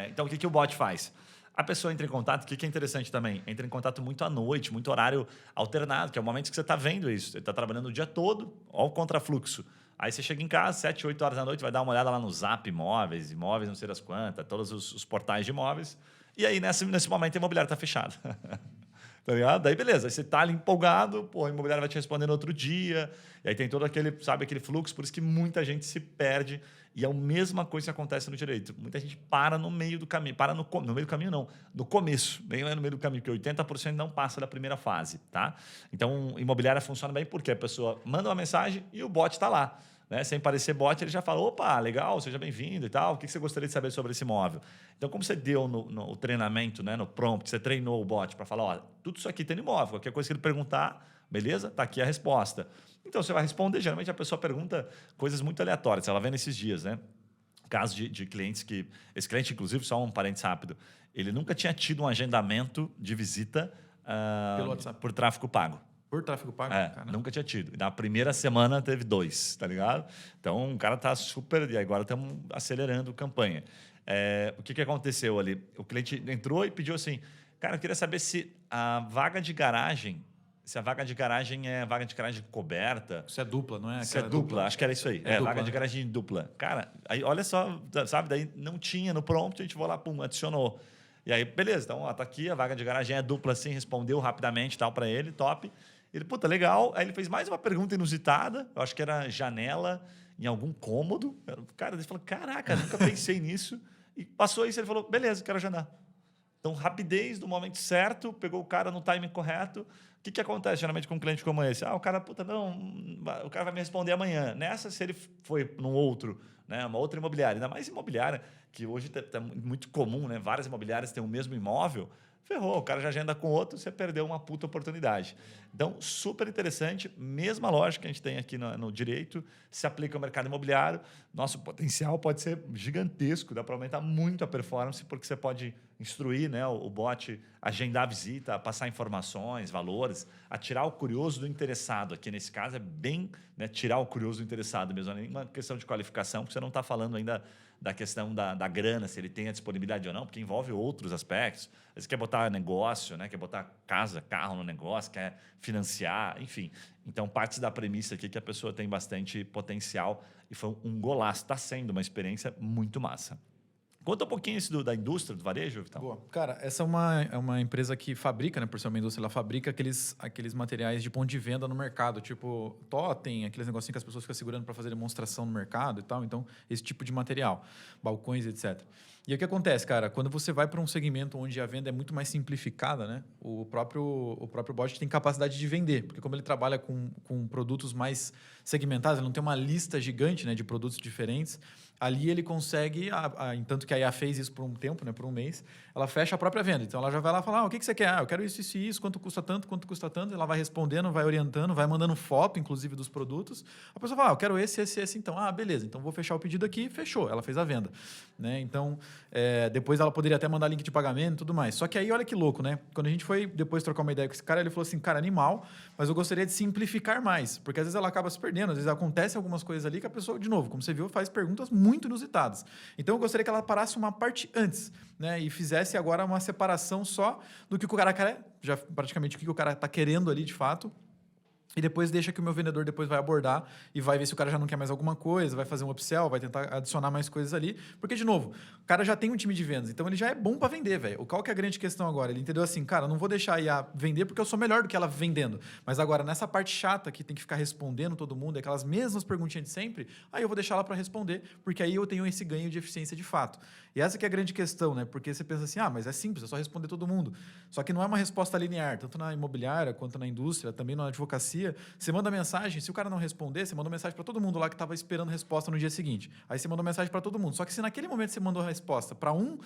Então, o que o bot faz? A pessoa entra em contato, o que é interessante também? Entra em contato muito à noite, muito horário alternado, que é o momento que você está vendo isso. Você está trabalhando o dia todo, olha o contrafluxo. Aí você chega em casa, 7, 8 horas da noite, vai dar uma olhada lá no Zap Imóveis não sei das quantas, todos os portais de imóveis. E aí, nesse momento, a imobiliária está fechada. Tá ligado? Daí, beleza. Aí você está ali empolgado, a imobiliária vai te responder no outro dia. E aí tem todo aquele fluxo. Por isso que muita gente se perde. E é a mesma coisa que acontece no direito. Muita gente para no meio do caminho. Para no meio do caminho, não. No começo. Nem é no meio do caminho, porque 80% não passa da primeira fase. Tá? Então, imobiliária funciona bem porque a pessoa manda uma mensagem e o bot está lá. Né? Sem parecer bot, ele já fala, opa, legal, seja bem-vindo e tal, o que você gostaria de saber sobre esse imóvel? Então, como você deu no treinamento, né, no prompt, você treinou o bot para falar, ó, tudo isso aqui tem no imóvel, qualquer coisa que ele perguntar, beleza? Está aqui a resposta. Então, você vai responder, geralmente a pessoa pergunta coisas muito aleatórias, ela vê nesses dias, né? Caso de clientes que... Esse cliente, inclusive, só um parênteses rápido, ele nunca tinha tido um agendamento de visita pelo WhatsApp, por tráfego pago. Por tráfego pago? Nunca tinha tido. Na primeira semana teve 2, tá ligado? Então, o cara tá super... E agora estamos acelerando a campanha. O que aconteceu ali? O cliente entrou e pediu assim, cara, eu queria saber se a vaga de garagem... Se a vaga de garagem é vaga de garagem coberta... Isso é dupla, não é? Isso é dupla, acho que era isso aí. Dupla, vaga de garagem dupla. Cara, aí olha só, sabe? Daí não tinha no prompt, a gente foi lá, pum, adicionou. E aí, beleza, então, ó, tá aqui, a vaga de garagem é dupla assim, respondeu rapidamente tal para ele, top. Ele, puta, legal. Aí ele fez mais uma pergunta inusitada, eu acho que era janela em algum cômodo. Cara, ele falou, caraca, nunca pensei nisso. E passou isso, ele falou, beleza, quero agendar. Então, rapidez do momento certo, pegou o cara no timing correto. O que acontece geralmente com um cliente como esse? O cara, puta, não, o cara vai me responder amanhã. Nessa, se ele foi num outro, né, uma outra imobiliária, ainda mais imobiliária, que hoje tá muito comum, né? Várias imobiliárias têm o mesmo imóvel, ferrou, o cara já agenda com outro, você perdeu uma puta oportunidade. Então, super interessante, mesma lógica que a gente tem aqui no direito, se aplica ao mercado imobiliário, nosso potencial pode ser gigantesco, dá para aumentar muito a performance, porque você pode instruir, né, o bot, agendar a visita, passar informações, valores, a tirar o curioso do interessado. Aqui, nesse caso, é bem, né, tirar o curioso do interessado mesmo, não é nenhuma questão de qualificação, porque você não está falando ainda da questão da grana, se ele tem a disponibilidade ou não, porque envolve outros aspectos. Às vezes quer botar negócio, né? Quer botar casa, carro no negócio, quer financiar, enfim. Então, parte da premissa aqui que a pessoa tem bastante potencial e foi um golaço. Está sendo uma experiência muito massa. Conta um pouquinho isso da indústria, do varejo, Vitão. Boa. Cara, essa é uma empresa que fabrica, né? Por ser uma indústria, ela fabrica aqueles materiais de ponto de venda no mercado, tipo totem, aqueles negocinhos que as pessoas ficam segurando para fazer demonstração no mercado e tal. Então, esse tipo de material, balcões, etc. E aí o que acontece, cara? Quando você vai para um segmento onde a venda é muito mais simplificada, né? O próprio bot tem capacidade de vender, porque como ele trabalha com produtos mais segmentados, ele não tem uma lista gigante, né, de produtos diferentes, ali ele consegue, entanto que a IA fez isso por um tempo, né, por um mês, ela fecha a própria venda. Então ela já vai lá falar, o que você quer? Eu quero isso, isso e isso, quanto custa tanto, ela vai respondendo, vai orientando, vai mandando foto, inclusive, dos produtos. A pessoa fala, eu quero esse, então. Beleza, então vou fechar o pedido aqui, fechou, ela fez a venda. Né? Então, depois ela poderia até mandar link de pagamento e tudo mais. Só que aí, olha que louco, né? Quando a gente foi depois trocar uma ideia com esse cara, ele falou assim, cara, animal, mas eu gostaria de simplificar mais, porque às vezes ela acaba se perdendo, às vezes acontece algumas coisas ali que a pessoa, de novo, como você viu, faz perguntas muito inusitadas. Então, eu gostaria que ela parasse uma parte antes, né? E fizesse agora uma separação só do que o cara quer, já praticamente o que o cara está querendo ali de fato. E depois deixa que o meu vendedor depois vai abordar e vai ver se o cara já não quer mais alguma coisa, vai fazer um upsell, vai tentar adicionar mais coisas ali. Porque, de novo, o cara já tem um time de vendas, então ele já é bom para vender, velho. Qual que é a grande questão agora? Ele entendeu assim, cara, não vou deixar a IA vender porque eu sou melhor do que ela vendendo. Mas agora, nessa parte chata que tem que ficar respondendo todo mundo, aquelas mesmas perguntinhas de sempre, aí eu vou deixar ela para responder, porque aí eu tenho esse ganho de eficiência de fato. E essa que é a grande questão, né? Porque você pensa assim, mas é simples, é só responder todo mundo. Só que não é uma resposta linear, tanto na imobiliária quanto na indústria, também na advocacia. Você manda mensagem, se o cara não responder, você mandou mensagem para todo mundo lá que estava esperando resposta no dia seguinte. Aí você mandou mensagem para todo mundo. Só que se naquele momento você mandou a resposta para um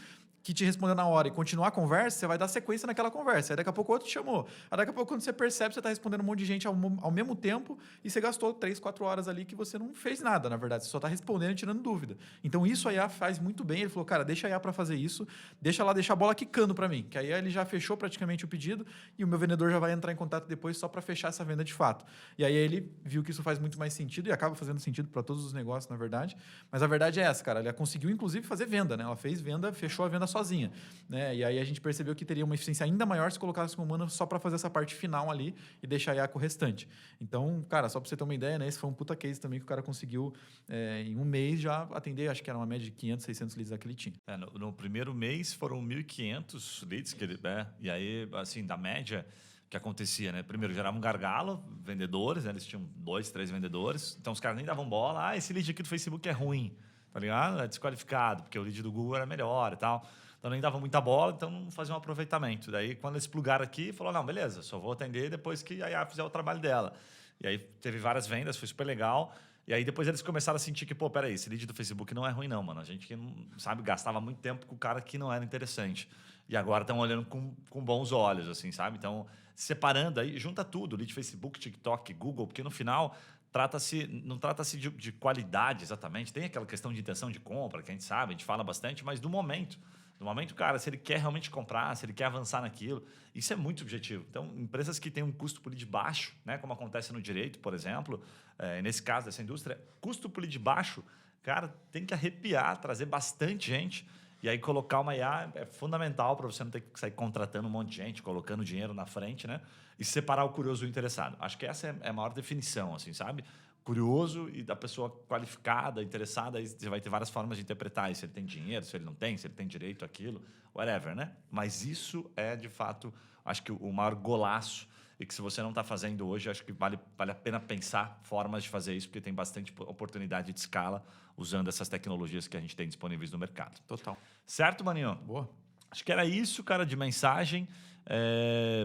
que te respondeu na hora e continuar a conversa, você vai dar sequência naquela conversa. Aí daqui a pouco o outro te chamou. Aí daqui a pouco, quando você percebe, você está respondendo um monte de gente ao mesmo tempo e você gastou 3, 4 horas ali que você não fez nada, na verdade. Você só está respondendo e tirando dúvida. Então, isso a IA faz muito bem. Ele falou, cara, deixa a IA para fazer isso, deixa a bola quicando para mim. Que aí ele já fechou praticamente o pedido e o meu vendedor já vai entrar em contato depois só para fechar essa venda de fato. E aí ele viu que isso faz muito mais sentido e acaba fazendo sentido para todos os negócios, na verdade. Mas a verdade é essa, cara. Ela conseguiu, inclusive, fazer venda, né? Ela fez venda, fechou a venda sozinha, né? E aí a gente percebeu que teria uma eficiência ainda maior se colocasse um humano só para fazer essa parte final ali e deixar a IA com o restante. Então, cara, só para você ter uma ideia, né? Esse foi um puta case também que o cara conseguiu, em um mês, já atender, acho que era uma média de 500, 600 leads que ele tinha. No primeiro mês foram 1.500 leads que ele... E aí, assim, da média... que acontecia, né? Primeiro, gerava um gargalo, vendedores, né? Eles tinham 2, 3 vendedores, então os caras nem davam bola. Esse lead aqui do Facebook é ruim, tá ligado? É desqualificado, porque o lead do Google era melhor e tal. Então nem dava muita bola, então não fazia um aproveitamento. Daí, quando eles plugaram aqui, falou, não, beleza, só vou atender depois que a IA fizer o trabalho dela. E aí teve várias vendas, foi super legal. E aí depois eles começaram a sentir que, peraí, esse lead do Facebook não é ruim não, mano. A gente que não sabe, gastava muito tempo com o cara que não era interessante. E agora estão olhando com bons olhos, assim, sabe? Então, separando aí, junta tudo, lead Facebook, TikTok, Google, porque no final não trata-se de qualidade exatamente. Tem aquela questão de intenção de compra, que a gente sabe, a gente fala bastante, mas do momento. No momento, cara, se ele quer realmente comprar, se ele quer avançar naquilo, isso é muito subjetivo. Então, empresas que têm um custo por lead baixo, né, como acontece no direito, por exemplo, nesse caso dessa indústria, custo por lead baixo, cara, tem que arrepiar, trazer bastante gente. E aí, colocar uma IA é fundamental para você não ter que sair contratando um monte de gente, colocando dinheiro na frente, né? E separar o curioso do interessado. Acho que essa é a maior definição, assim, sabe? Curioso e da pessoa qualificada, interessada, aí você vai ter várias formas de interpretar isso. Se ele tem dinheiro, se ele não tem, se ele tem direito àquilo, whatever, né? Mas isso é, de fato, acho que o maior golaço e que se você não está fazendo hoje, acho que vale a pena pensar formas de fazer isso, porque tem bastante oportunidade de escala usando essas tecnologias que a gente tem disponíveis no mercado. Total. Certo, Maninho? Boa. Acho que era isso, cara, de mensagem.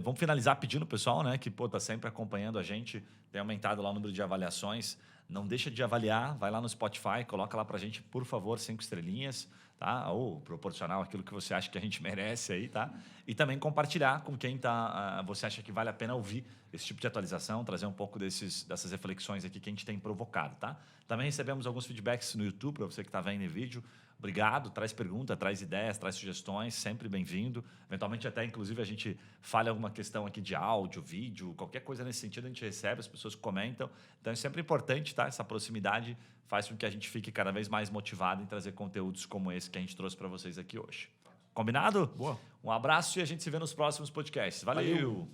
Vamos finalizar pedindo o pessoal, né, que tá sempre acompanhando a gente, tem aumentado lá o número de avaliações. Não deixa de avaliar, vai lá no Spotify, coloca lá pra gente, por favor, 5 estrelinhas, tá? Ou proporcional aquilo que você acha que a gente merece aí, tá? E também compartilhar com quem você acha que vale a pena ouvir esse tipo de atualização, trazer um pouco dessas reflexões aqui que a gente tem provocado, tá? Também recebemos alguns feedbacks no YouTube, para você que está vendo em vídeo. Obrigado, traz pergunta, traz ideias, traz sugestões, sempre bem-vindo. Eventualmente até, inclusive, a gente falha alguma questão aqui de áudio, vídeo, qualquer coisa nesse sentido a gente recebe, as pessoas comentam. Então é sempre importante, tá? Essa proximidade faz com que a gente fique cada vez mais motivado em trazer conteúdos como esse que a gente trouxe para vocês aqui hoje. Combinado? Boa. Um abraço e a gente se vê nos próximos podcasts. Valeu.